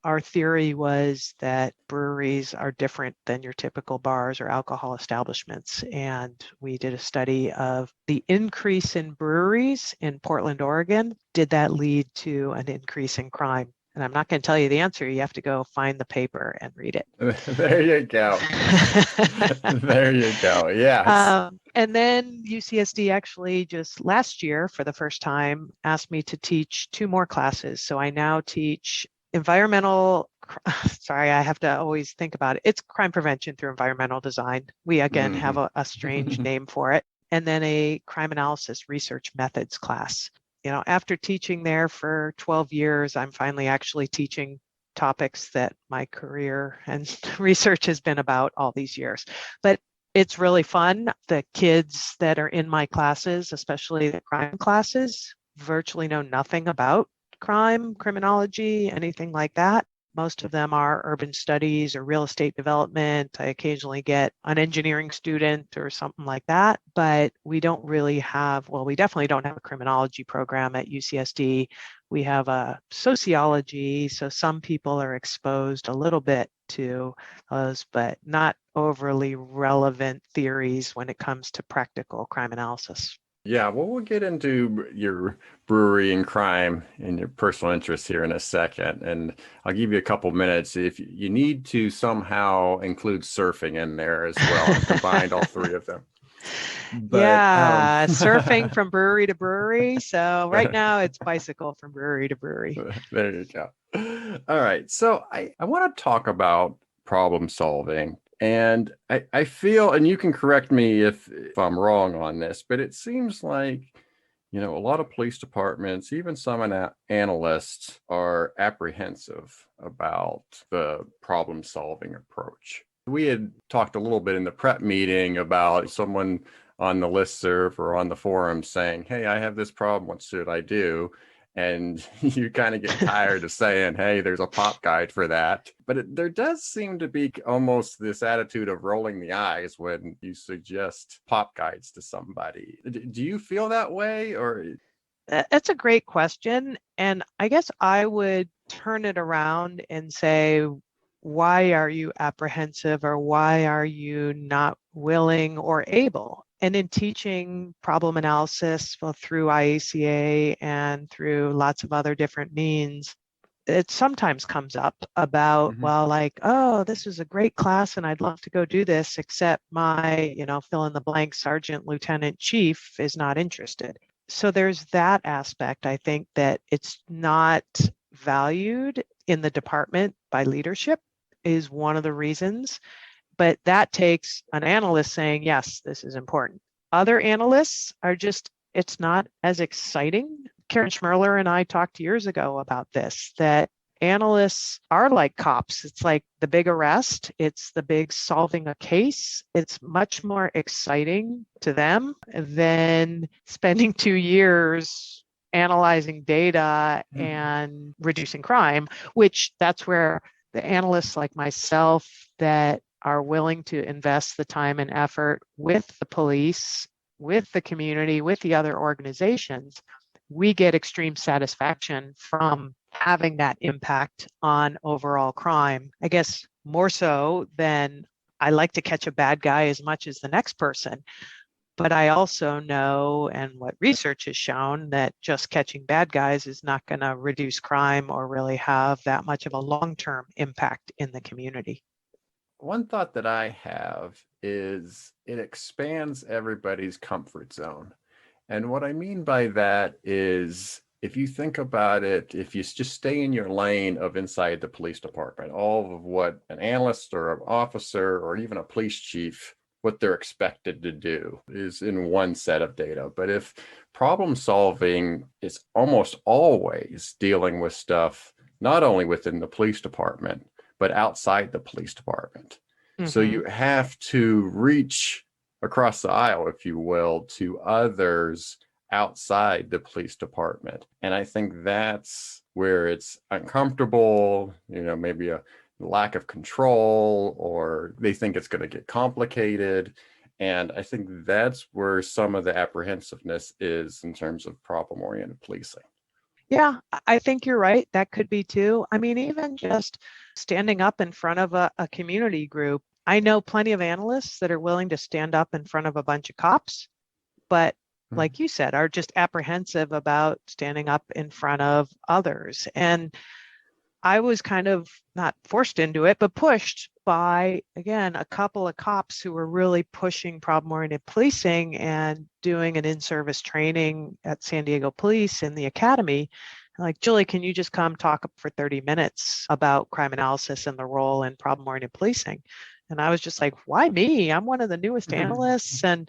Our theory was that breweries are different than your typical bars or alcohol establishments. And we did a study of the increase in breweries in Portland, Oregon. Did that lead to an increase in crime? And I'm not going to tell you the answer. You have to go find the paper and read it. There you go. There you go. Yes. And then UCSD actually just last year, for the first time, asked me to teach 2 more classes. So I now teach environmental, sorry, I have to always think about it. It's crime prevention through environmental design. We, again, have a strange name for it. And then a crime analysis research methods class. After teaching there for 12 years, I'm finally actually teaching topics that my career and research has been about all these years. But it's really fun. The kids that are in my classes, especially the crime classes, virtually know nothing about crime, criminology, anything like that. Most of them are urban studies or real estate development. I occasionally get an engineering student or something like that, but we don't really we definitely don't have a criminology program at UCSD. We have a sociology, so some people are exposed a little bit to those, but not overly relevant theories when it comes to practical crime analysis. Yeah, well, we'll get into your brewery and crime and your personal interests here in a second. And I'll give you a couple minutes if you need to somehow include surfing in there as well and combined all three of them. But Yeah, surfing from brewery to brewery. So right now it's bicycle from brewery to brewery. there you go. All right. So I want to talk about problem solving. And I feel, and you can correct me if I'm wrong on this, but it seems like, a lot of police departments, even some analysts, are apprehensive about the problem solving approach. We had talked a little bit in the prep meeting about someone on the listserv or on the forum saying, hey, I have this problem. What should I do? And you kind of get tired of saying, hey, there's a pop guide for that. But there does seem to be almost this attitude of rolling the eyes when you suggest pop guides to somebody. Do you feel that way? Or That's a great question. And I guess I would turn it around and say, why are you apprehensive, or why are you not willing or able? And in teaching problem analysis, well, through IACA and through lots of other different means, it sometimes comes up about, well, like, oh, this is a great class and I'd love to go do this, except my, fill in the blank sergeant, lieutenant, chief is not interested. So there's that aspect. I think that it's not valued in the department by leadership is one of the reasons. But that takes an analyst saying, yes, this is important. Other analysts are just, it's not as exciting. Karin Schmerler and I talked years ago about this, that analysts are like cops. It's like the big arrest. It's the big solving a case. It's much more exciting to them than spending 2 years analyzing data and reducing crime, which that's where the analysts like myself that are willing to invest the time and effort with the police, with the community, with the other organizations, we get extreme satisfaction from having that impact on overall crime. I guess more so than I like to catch a bad guy as much as the next person. But I also know, and what research has shown, that just catching bad guys is not going to reduce crime or really have that much of a long-term impact in the community. One thought that I have is it expands everybody's comfort zone. And what I mean by that is, if you think about it, if you just stay in your lane of inside the police department, all of what an analyst or an officer or even a police chief, what they're expected to do is in one set of data. But if problem solving is almost always dealing with stuff, not only within the police department, but outside the police department. So you have to reach across the aisle, if you will, to others outside the police department. And I think that's where it's uncomfortable, maybe a lack of control, or they think it's going to get complicated. And I think that's where some of the apprehensiveness is in terms of problem-oriented policing. Yeah, I think you're right. That could be too. I mean, even just standing up in front of a community group. I know plenty of analysts that are willing to stand up in front of a bunch of cops, but like you said, are just apprehensive about standing up in front of others. And I was kind of not forced into it, but pushed by, again, a couple of cops who were really pushing problem-oriented policing and doing an in-service training at San Diego Police in the academy. Like, Julie, can you just come talk for 30 minutes about crime analysis and the role in problem-oriented policing? And I was just like, why me? I'm one of the newest analysts. And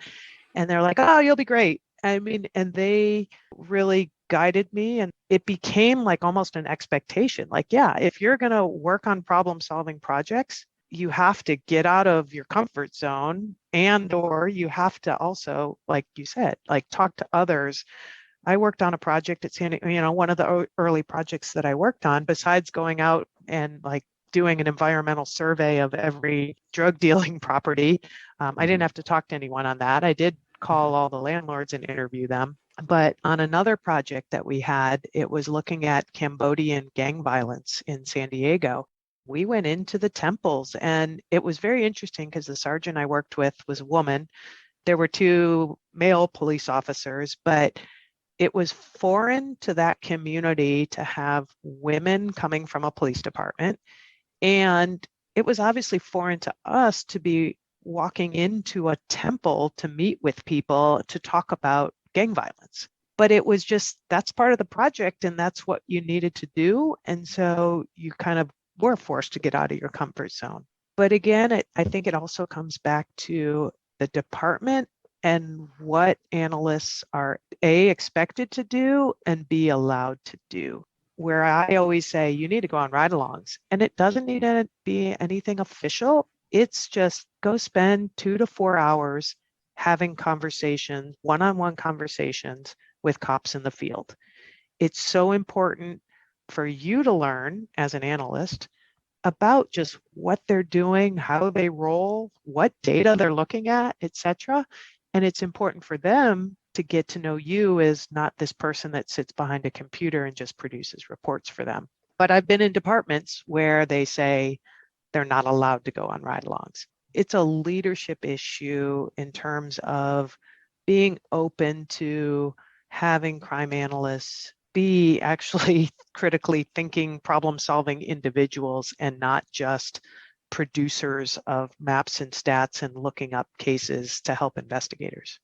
they're like, oh, you'll be great. I mean, and they really guided me, and it became like almost an expectation. Like, yeah, if you're going to work on problem solving projects, you have to get out of your comfort zone, and or you have to also, like you said, like talk to others. I worked on a project at San Diego, one of the early projects that I worked on, besides going out and like doing an environmental survey of every drug dealing property. I didn't have to talk to anyone on that. I did call all the landlords and interview them. But on another project that we had, it was looking at Cambodian gang violence in San Diego. We went into the temples, and it was very interesting because the sergeant I worked with was a woman. there were two male police officers, but it was foreign to that community to have women coming from a police department. And it was obviously foreign to us to be walking into a temple to meet with people to talk about gang violence. But it was just, that's part of the project and that's what you needed to do. And so you kind of were forced to get out of your comfort zone. But again, I think it also comes back to the department and what analysts are A, expected to do and B, allowed to do. Where I always say you need to go on ride-alongs, and it doesn't need to be anything official. It's just go spend 2 to 4 hours having conversations, one-on-one conversations with cops in the field. It's so important for you to learn as an analyst about just what they're doing, how they roll, what data they're looking at, etc. And it's important for them to get to know you as not this person that sits behind a computer and just produces reports for them. But I've been in departments where they say they're not allowed to go on ride-alongs. It's a leadership issue in terms of being open to having crime analysts be actually critically thinking, problem-solving individuals and not just producers of maps and stats and looking up cases to help investigators.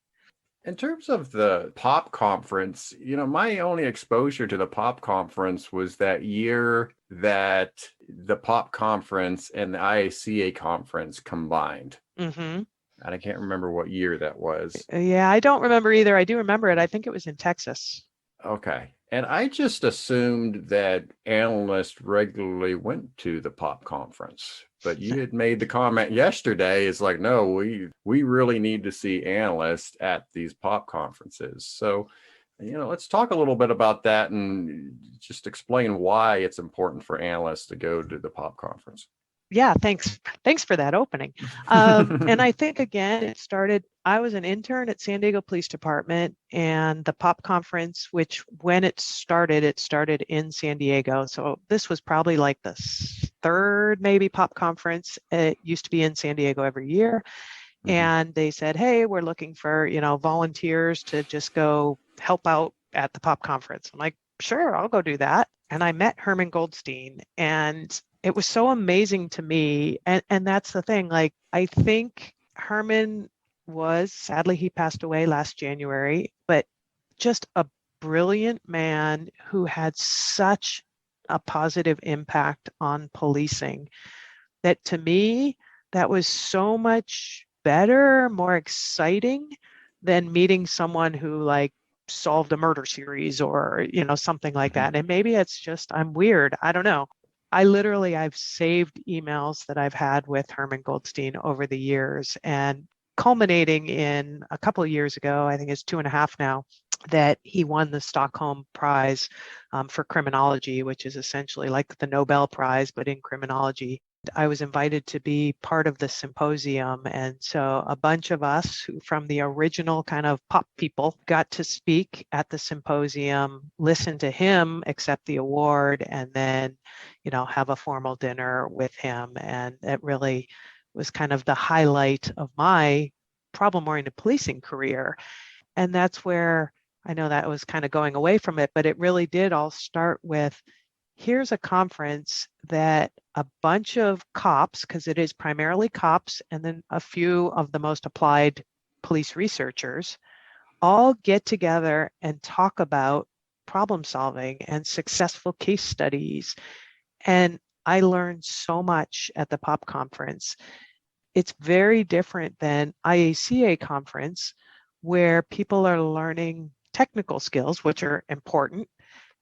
In terms of the POP conference, my only exposure to the POP conference was that year that the POP conference and the IACA conference combined. Mm-hmm. And I can't remember what year that was. Yeah, I don't remember either. I do remember it. I think it was in Texas. Okay. And I just assumed that analysts regularly went to the POP conference. But you had made the comment yesterday, it's like, no, we really need to see analysts at these POP conferences. So, let's talk a little bit about that and just explain why it's important for analysts to go to the POP conference. Yeah, thanks for that opening. And I think, again, it started, I was an intern at San Diego Police Department, and the POP conference, which when it started in San Diego. So this was probably like the third maybe POP conference. It used to be in San Diego every year. Mm-hmm. And they said, hey, we're looking for, volunteers to just go help out at the POP conference. I'm like, sure, I'll go do that. And I met Herman Goldstein, and it was so amazing to me. And that's the thing, like, I think Herman sadly, he passed away last January, but just a brilliant man who had such a positive impact on policing that, to me, that was so much better, more exciting than meeting someone who like solved a murder series or, something like that. And maybe it's just, I'm weird. I don't know. I've saved emails that I've had with Herman Goldstein over the years, and culminating in a couple of years ago, I think it's 2.5 now, that he won the Stockholm Prize for criminology, which is essentially like the Nobel Prize, but in criminology. I was invited to be part of the symposium. And so a bunch of us from the original kind of pop people got to speak at the symposium, listen to him accept the award, and then, have a formal dinner with him. And it really was kind of the highlight of my problem-oriented policing career. And that's where I know that was kind of going away from it, but it really did all start with, here's a conference that a bunch of cops, because it is primarily cops, and then a few of the most applied police researchers, all get together and talk about problem solving and successful case studies. And I learned so much at the POP conference. It's very different than IACA conference, where people are learning technical skills, which are important,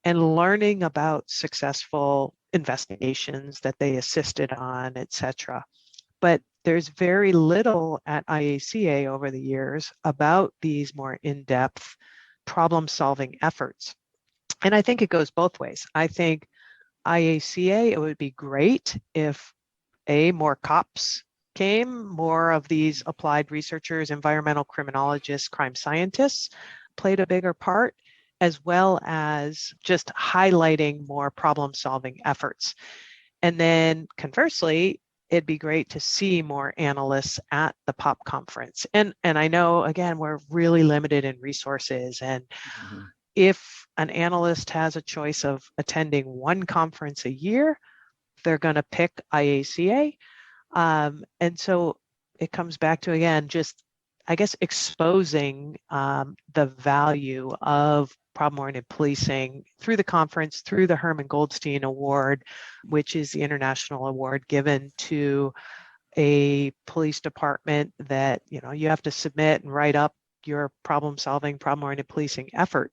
and learning about successful investigations that they assisted on, etc. But there's very little at IACA over the years about these more in-depth problem-solving efforts. And I think it goes both ways. I think IACA, it would be great if more cops came, more of these applied researchers, environmental criminologists, crime scientists played a bigger part, as well as just highlighting more problem-solving efforts. And then conversely, it'd be great to see more analysts at the POP conference. And I know, again, we're really limited in resources. And if an analyst has a choice of attending one conference a year, they're going to pick IACA. And so it comes back to, again, just, I guess, exposing the value of problem-oriented policing through the conference, through the Herman Goldstein Award, which is the international award given to a police department that, you have to submit and write up your problem-solving, problem-oriented policing effort.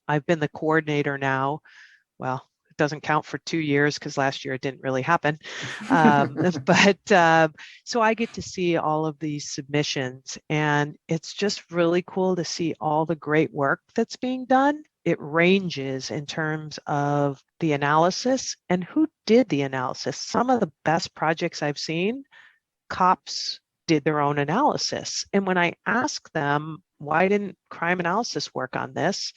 I've been the coordinator now. Well, it doesn't count for 2 years because last year it didn't really happen. But so I get to see all of these submissions, and it's just really cool to see all the great work that's being done. It ranges in terms of the analysis and who did the analysis. Some of the best projects I've seen, cops did their own analysis. And when I ask them, why didn't crime analysis work on this?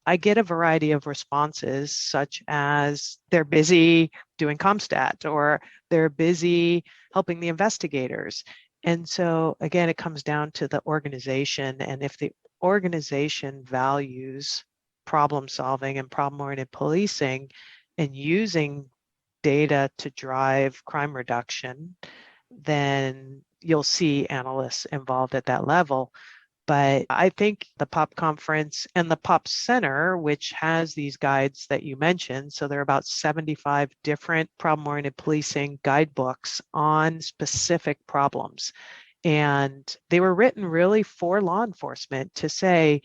I get a variety of responses, such as they're busy doing ComStat or they're busy helping the investigators. And so, again, it comes down to the organization. And if the organization values problem solving and problem-oriented policing and using data to drive crime reduction, then you'll see analysts involved at that level. But I think the POP conference and the POP Center, which has these guides that you mentioned, so there are about 75 different problem-oriented policing guidebooks on specific problems. And they were written really for law enforcement to say,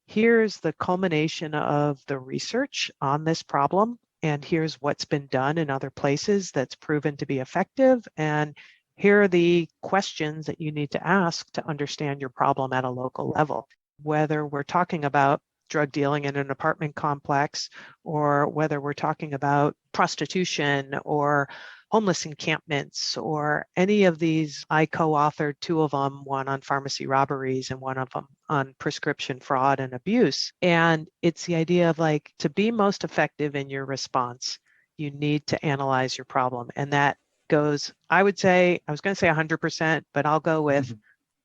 here's the culmination of the research on this problem, and here's what's been done in other places that's proven to be effective, and here are the questions that you need to ask to understand your problem at a local level. Whether we're talking about drug dealing in an apartment complex, or whether we're talking about prostitution or homeless encampments or any of these, I co-authored 2 of them, one on pharmacy robberies and one of them on prescription fraud and abuse. And it's the idea of, like, to be most effective in your response, you need to analyze your problem. And that goes, I would say, I was going to say 100%, but I'll go with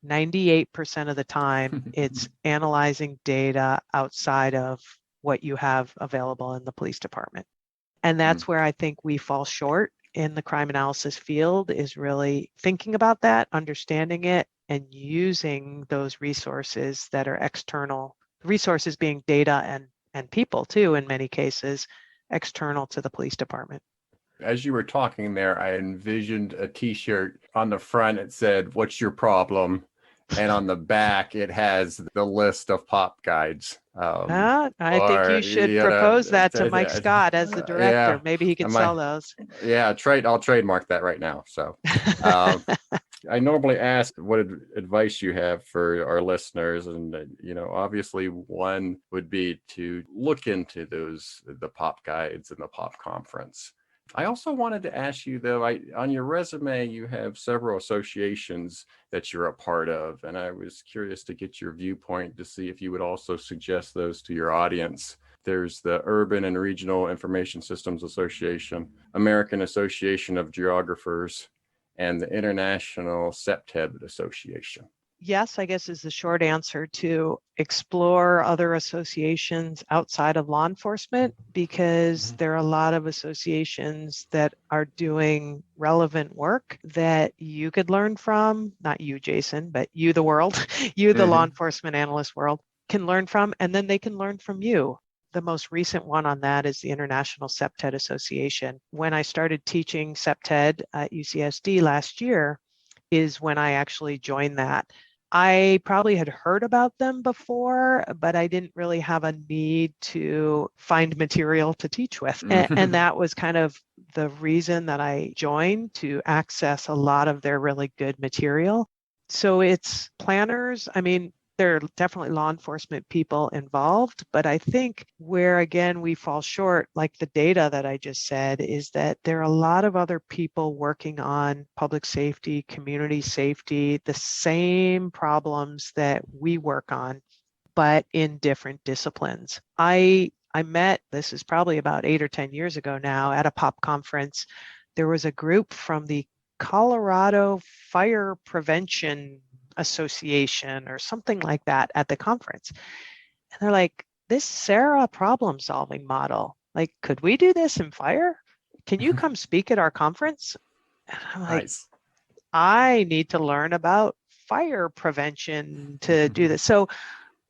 98% of the time, it's analyzing data outside of what you have available in the police department. And that's where I think we fall short in the crime analysis field, is really thinking about that, understanding it, and using those resources that are external, resources being data and people too, in many cases, external to the police department. As you were talking there, I envisioned a t-shirt. On the front, it said, "What's your problem?" And on the back, it has the list of POP guides. I think you should propose that to Mike Scott as the director. Yeah, Maybe he could sell those. Yeah, I'll trademark that right now. So I normally ask what advice you have for our listeners. And, obviously one would be to look into the POP guides and the POP conference. I also wanted to ask you, though, on your resume, you have several associations that you're a part of, and I was curious to get your viewpoint to see if you would also suggest those to your audience. There's the Urban and Regional Information Systems Association, American Association of Geographers, and the International SEPTED Association. Yes, I guess is the short answer, to explore other associations outside of law enforcement, because there are a lot of associations that are doing relevant work that you could learn from, not you, Jason, but you, the world, you, the law enforcement analyst world, can learn from, and then they can learn from you. The most recent one on that is the International SEPTED Association. When I started teaching SEPTED at UCSD last year is when I actually joined that. I probably had heard about them before, but I didn't really have a need to find material to teach with. And that was kind of the reason that I joined, to access a lot of their really good material. So it's planners. I mean, there are definitely law enforcement people involved, but I think where, again, we fall short, like the data that I just said, is that there are a lot of other people working on public safety, community safety, the same problems that we work on, but in different disciplines. I met, this is probably about 8 or 10 years ago now, at a POP conference. There was a group from the Colorado Fire Prevention Association or something like that at the conference. And they're like, this Sarah problem solving model, like, could we do this in fire? Can you come speak at our conference? And I'm like, Nice. I need to learn about fire prevention to do this. So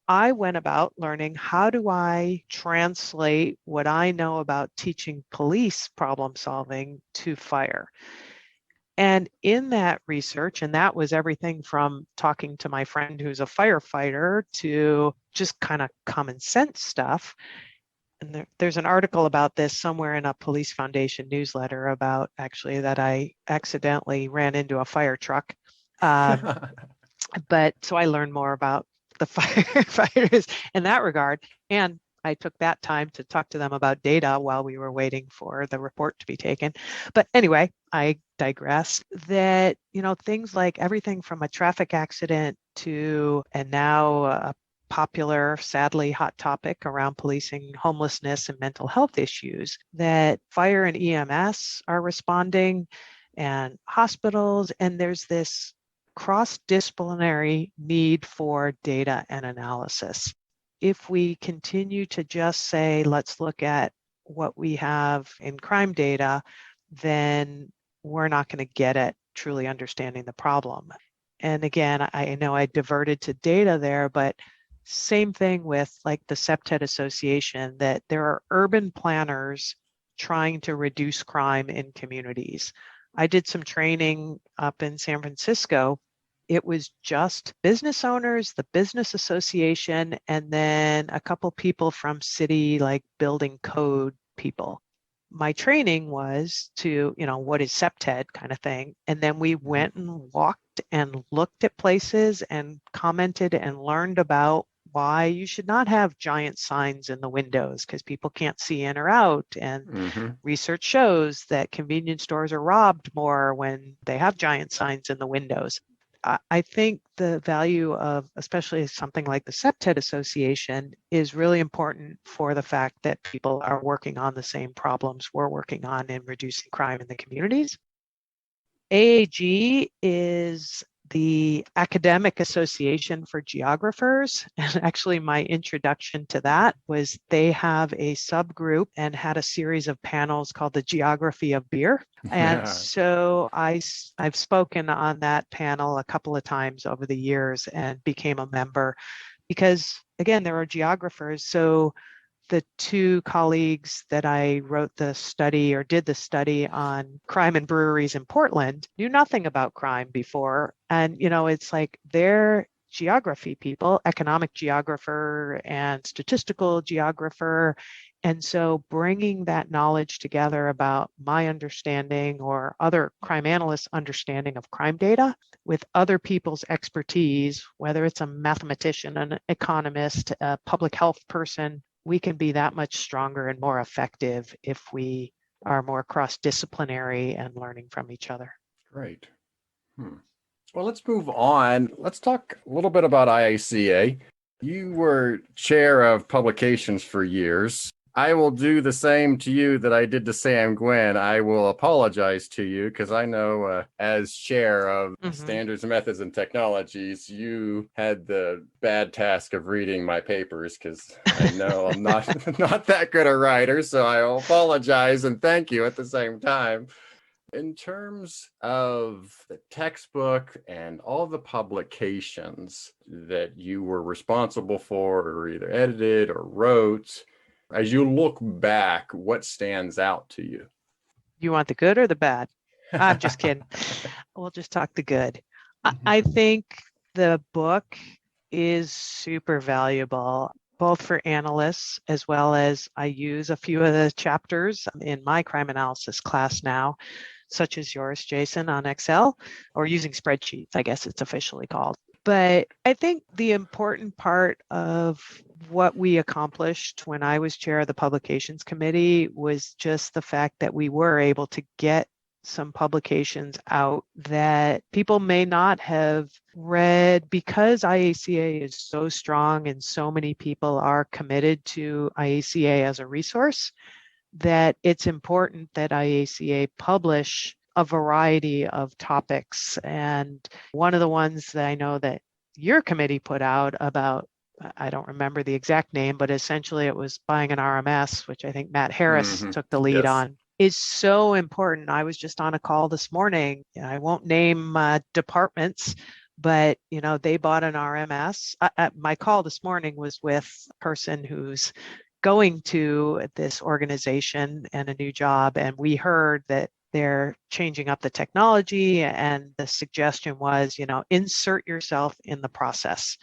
I went about learning, how do I translate what I know about teaching police problem solving to fire? And in that research, and that was everything from talking to my friend who's a firefighter to just kind of common sense stuff. And there's an article about this somewhere in a Police Foundation newsletter about actually that I accidentally ran into a fire truck. But so I learned more about the firefighters in that regard. And I took that time to talk to them about data while we were waiting for the report to be taken. But anyway, I digress. That, things like everything from a traffic accident to, and now a popular, sadly hot topic around policing homelessness and mental health issues, that fire and EMS are responding, and hospitals, and there's this cross-disciplinary need for data and analysis. If we continue to just say, let's look at what we have in crime data, then we're not going to get at truly understanding the problem. And again, I know I diverted to data there, but same thing with like the Septet Association, that there are urban planners trying to reduce crime in communities. I did some training up in San Francisco. It was just business owners, the business association, and then a couple people from city, like building code people. My training was to, what is Septet kind of thing. And then we went and walked and looked at places and commented and learned about why you should not have giant signs in the windows because people can't see in or out. And research shows that convenience stores are robbed more when they have giant signs in the windows. I think the value of, especially something like the Septet Association, is really important for the fact that people are working on the same problems we're working on in reducing crime in the communities. AAG is the Academic Association for Geographers. And actually my introduction to that was they have a subgroup and had a series of panels called the Geography of Beer. And so I've spoken on that panel a couple of times over the years and became a member because, again, there are geographers. So the two colleagues that I wrote the study or did the study on crime and breweries in Portland knew nothing about crime before. And, it's like they're geography people, economic geographer and statistical geographer. And so bringing that knowledge together about my understanding or other crime analysts' understanding of crime data with other people's expertise, whether it's a mathematician, an economist, a public health person, we can be that much stronger and more effective if we are more cross-disciplinary and learning from each other. Great. Well, let's move on. Let's talk a little bit about IACA. You were chair of publications for years. I will do the same to you that I did to Sam Gwynn. I will apologize to you because I know as chair of Standards, Methods, and Technologies, you had the bad task of reading my papers because I know I'm not that good a writer. So I will apologize and thank you at the same time. In terms of the textbook and all the publications that you were responsible for or either edited or wrote, as you look back, what stands out to you? You want the good or the bad? I'm just kidding. We'll just talk the good. I think the book is super valuable, both for analysts as well as I use a few of the chapters in my crime analysis class now, such as yours, Jason, on Excel, or using spreadsheets, I guess it's officially called. But I think the important part of what we accomplished when I was chair of the publications committee was just the fact that we were able to get some publications out that people may not have read because IACA is so strong and so many people are committed to IACA as a resource, that it's important that IACA publish a variety of topics. And one of the ones that I know that your committee put out about, I don't remember the exact name, but essentially it was buying an RMS, which I think Matt Harris took the lead on, is so important. I was just on a call this morning. I won't name departments, but they bought an RMS. My call this morning was with a person who's going to this organization and a new job, and we heard that they're changing up the technology, and the suggestion was, insert yourself in the process.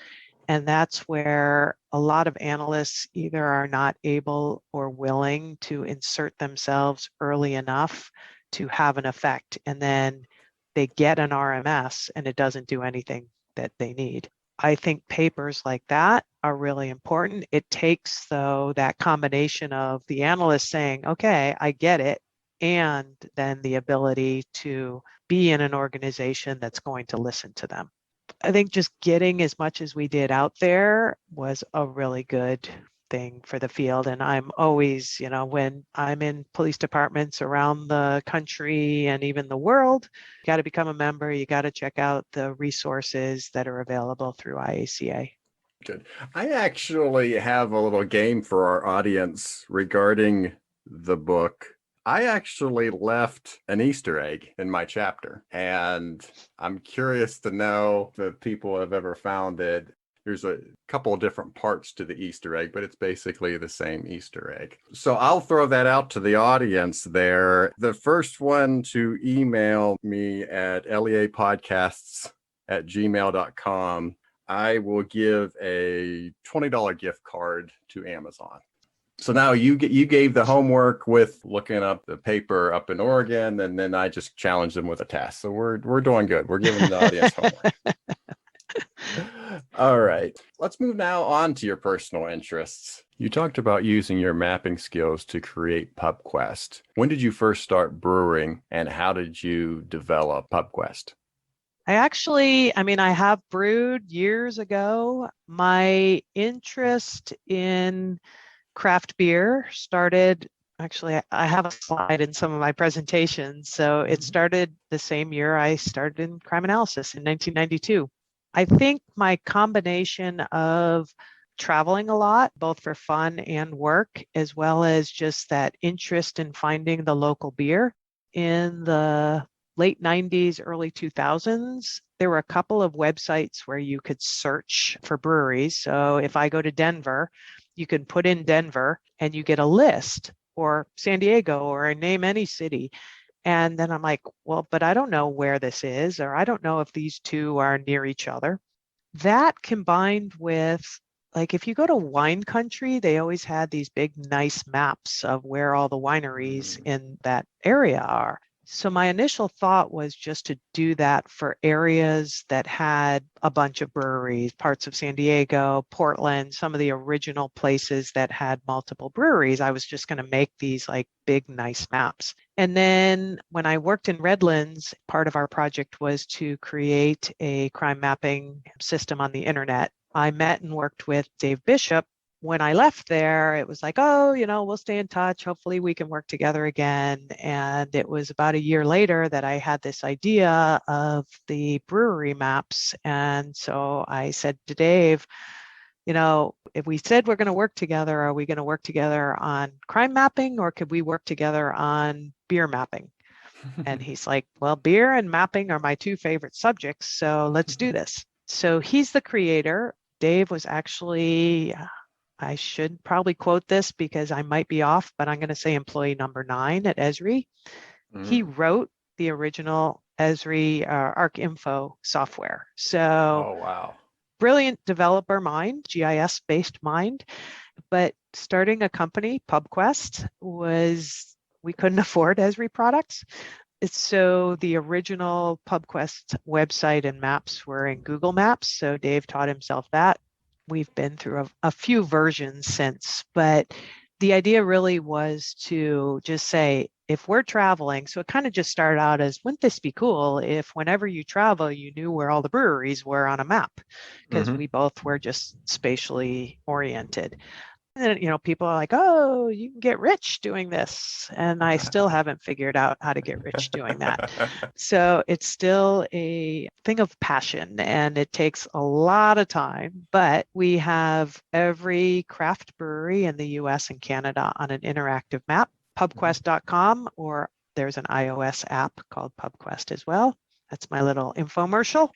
And that's where a lot of analysts either are not able or willing to insert themselves early enough to have an effect. And then they get an RMS and it doesn't do anything that they need. I think papers like that are really important. It takes, though, that combination of the analyst saying, okay, I get it, and then the ability to be in an organization that's going to listen to them. I think just getting as much as we did out there was a really good thing for the field. And I'm always, when I'm in police departments around the country and even the world, you got to become a member. You got to check out the resources that are available through IACA. Good. I actually have a little game for our audience regarding the book. I actually left an Easter egg in my chapter, and I'm curious to know if people have ever found it. There's a couple of different parts to the Easter egg, but it's basically the same Easter egg. So I'll throw that out to the audience there. The first one to email me at leapodcasts@gmail.com, I will give a $20 gift card to Amazon. So now you gave the homework with looking up the paper up in Oregon, and then I just challenged them with a task. So we're doing good. We're giving the audience homework. All right. Let's move now on to your personal interests. You talked about using your mapping skills to create Pubquest. When did you first start brewing, and how did you develop Pubquest? I have brewed years ago. My interest in craft beer started, I have a slide in some of my presentations. So it started the same year I started in crime analysis in 1992. I think my combination of traveling a lot, both for fun and work, as well as just that interest in finding the local beer in the late 90s, early 2000s, there were a couple of websites where you could search for breweries. So if I go to Denver, you can put in Denver and you get a list, or San Diego, or name any city. And then I'm like, well, but I don't know where this is, or I don't know if these two are near each other. That combined with, like, if you go to wine country, they always had these big, nice maps of where all the wineries in that area are. So my initial thought was just to do that for areas that had a bunch of breweries, parts of San Diego, Portland, some of the original places that had multiple breweries. I was just going to make these like big, nice maps. And then when I worked in Redlands, part of our project was to create a crime mapping system on the internet. I met and worked with Dave Bishop. When I left there, it was like, oh, we'll stay in touch. Hopefully we can work together again. And it was about a year later that I had this idea of the brewery maps. And so I said to Dave, if we said we're going to work together, are we going to work together on crime mapping, or could we work together on beer mapping? And he's like, well, beer and mapping are my two favorite subjects. So let's do this. So he's the creator. Dave was actually, I should probably quote this because I might be off, but I'm going to say employee number 9 at Esri. He wrote the original Esri ArcInfo software. So, oh, wow. Brilliant developer mind, GIS-based mind. But starting a company, Pubquest, we couldn't afford Esri products. So the original Pubquest website and maps were in Google Maps. So Dave taught himself that. We've been through a few versions since, but the idea really was to just say, if we're traveling, so it kind of just started out as, wouldn't this be cool if whenever you travel, you knew where all the breweries were on a map? Because we both were just spatially oriented. And, people are like, oh, you can get rich doing this. And I still haven't figured out how to get rich doing that. So it's still a thing of passion and it takes a lot of time, but we have every craft brewery in the US and Canada on an interactive map, pubquest.com, or there's an iOS app called Pubquest as well. That's my little infomercial.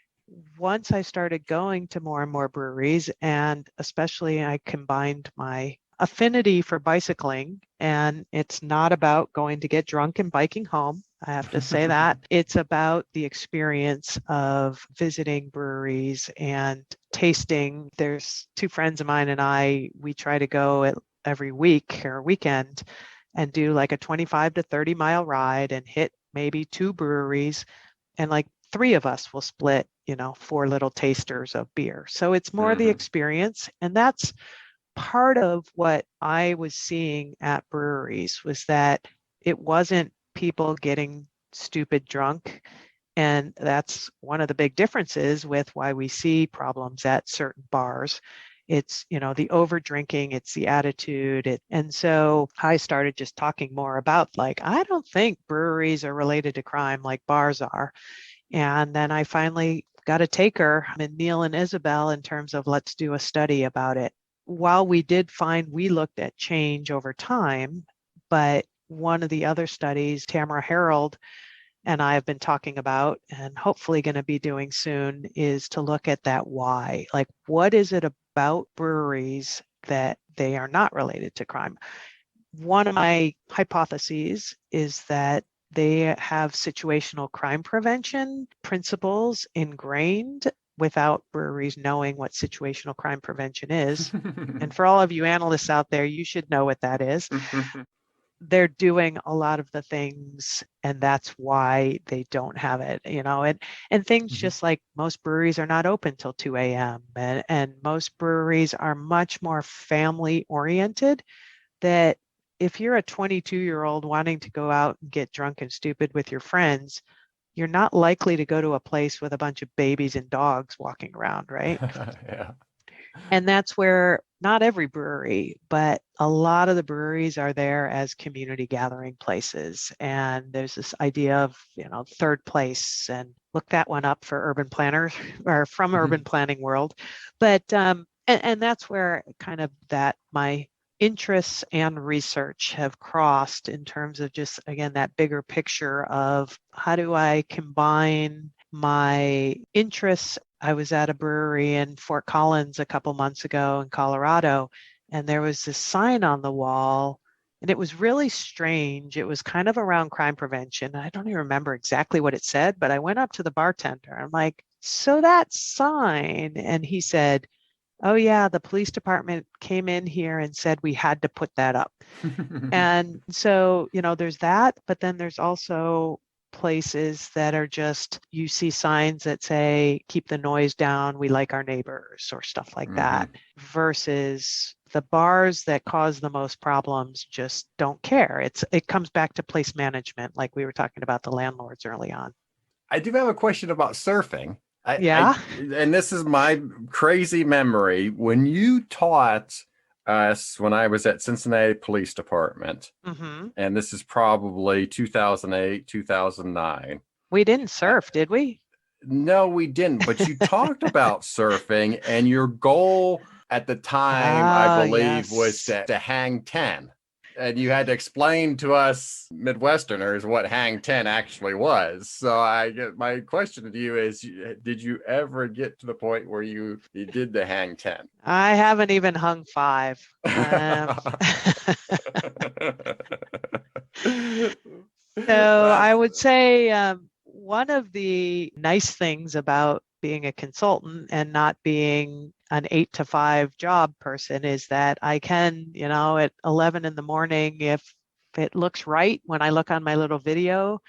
Once I started going to more and more breweries, and especially I combined my affinity for bicycling, and it's not about going to get drunk and biking home. I have to say that. It's about the experience of visiting breweries and tasting. There's two friends of mine and we try to go every week or weekend and do like a 25 to 30 mile ride and hit maybe 2 breweries, and like 3 of us will split 4 little tasters of beer. So it's more the experience. And that's part of what I was seeing at breweries, was that it wasn't people getting stupid drunk. And that's one of the big differences with why we see problems at certain bars. It's, the over drinking, it's the attitude. And so I started just talking more about I don't think breweries are related to crime like bars are. And then I finally got a taker in Neil and Isabelle in terms of let's do a study about it. While we did find we looked at change over time, but one of the other studies, Tamara Harold and I have been talking about and hopefully going to be doing soon, is to look at that why. Like, what is it about breweries that they are not related to crime? One of my hypotheses is that they have situational crime prevention principles ingrained without breweries knowing what situational crime prevention is. And for all of you analysts out there, you should know what that is. They're doing a lot of the things, and that's why they don't have it, and things just like most breweries are not open till 2 a.m. And most breweries are much more family oriented, that if you're a 22-year-old wanting to go out and get drunk and stupid with your friends, you're not likely to go to a place with a bunch of babies and dogs walking around, right? Yeah. And that's where not every brewery, but a lot of the breweries are there as community gathering places. And there's this idea of, third place, and look that one up for urban planners or from urban planning world. But, and that's where kind of that my interests and research have crossed in terms of just, again, that bigger picture of how do I combine my interests. I was at a brewery in Fort Collins a couple months ago in Colorado, and there was this sign on the wall, and it was really strange. It was kind of around crime prevention. I don't even remember exactly what it said, but I went up to the bartender. I'm like, so that sign? And he said, oh yeah, the police department came in here and said we had to put that up. And so, there's that, but then there's also places that are just, you see signs that say, keep the noise down, we like our neighbors, or stuff like that, versus the bars that cause the most problems just don't care. It comes back to place management, like we were talking about the landlords early on. I do have a question about surfing. And this is my crazy memory. When you taught us when I was at Cincinnati Police Department, and this is probably 2008, 2009. We didn't surf, did we? No, we didn't. But you talked about surfing, and your goal at the time, I believe, was to hang 10. And you had to explain to us Midwesterners what hang 10 actually was. So my question to you is, did you ever get to the point where you did the hang 10? I haven't even hung 5. So I would say one of the nice things about being a consultant and not being an 8 to 5 job person is that I can, at 11 in the morning, if it looks right, when I look on my little video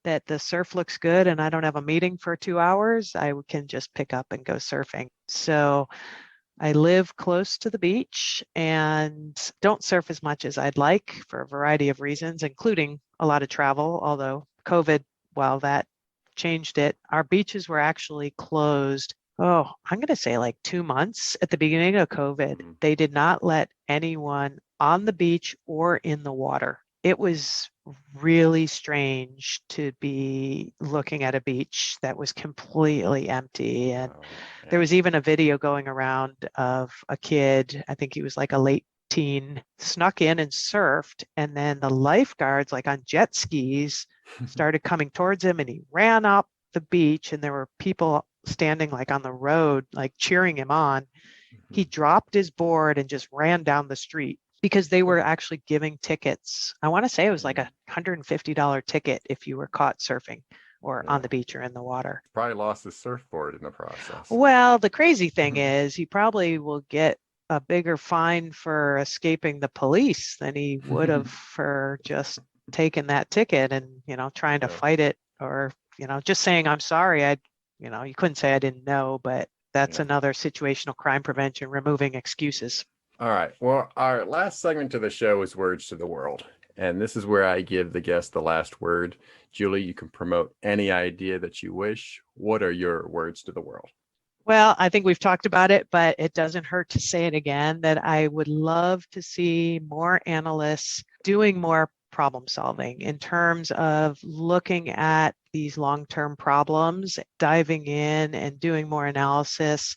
that the surf looks good and I don't have a meeting for 2 hours, I can just pick up and go surfing. So I live close to the beach and don't surf as much as I'd like for a variety of reasons, including a lot of travel, although COVID, while that changed it, our beaches were actually closed I'm going to say like 2 months at the beginning of COVID. They did not let anyone on the beach or in the water. It was really strange to be looking at a beach that was completely empty. And there was even a video going around of a kid, I think he was like a late teen, snuck in and surfed. And then the lifeguards, like on jet skis, started coming towards him, and he ran up the beach, and there were people standing like on the road, like cheering him on. He dropped his board and just ran down the street because they were actually giving tickets. I want to say it was like a $150 ticket if you were caught surfing or on the beach or in the water. Probably lost his surfboard in the process. Well, the crazy thing is he probably will get a bigger fine for escaping the police than he would have for just taking that ticket and, trying to fight it, or, just saying, I'm sorry. You couldn't say I didn't know, but that's another situational crime prevention, removing excuses. All right. Well, our last segment of the show is Words to the World. And this is where I give the guest the last word. Julie, you can promote any idea that you wish. What are your words to the world? Well, I think we've talked about it, but it doesn't hurt to say it again, that I would love to see more analysts doing more problem solving in terms of looking at these long-term problems, diving in and doing more analysis,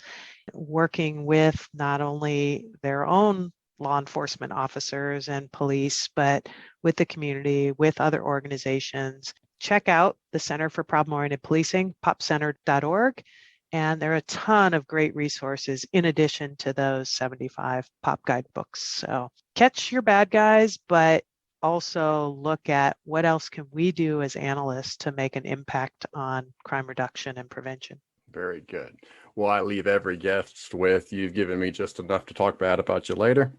working with not only their own law enforcement officers and police, but with the community, with other organizations. Check out the Center for Problem-Oriented Policing, popcenter.org. And there are a ton of great resources in addition to those 75 pop guide books. So catch your bad guys, but also look at what else can we do as analysts to make an impact on crime reduction and prevention. Very good. Well, I leave every guest with, you've given me just enough to talk bad about you later.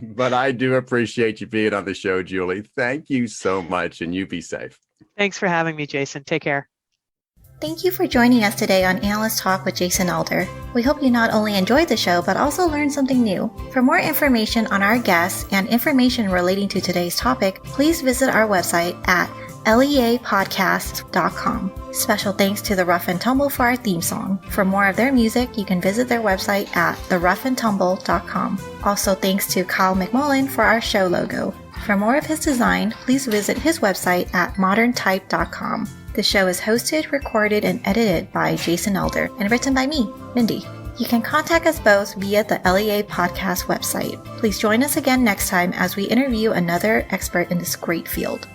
But I do appreciate you being on the show, Julie. Thank you so much, and you be safe. Thanks for having me, Jason. Take care. Thank you for joining us today on Analyst Talk with Jason Elder. We hope you not only enjoyed the show, but also learned something new. For more information on our guests and information relating to today's topic, please visit our website at leapodcast.com. Special thanks to the Rough and Tumble for our theme song. For more of their music, you can visit their website at theroughandtumble.com. Also thanks to Kyle McMullen for our show logo. For more of his design, please visit his website at moderntype.com. The show is hosted, recorded, and edited by Jason Elder and written by me, Mindy. You can contact us both via the LEA Podcast website. Please join us again next time as we interview another expert in this great field.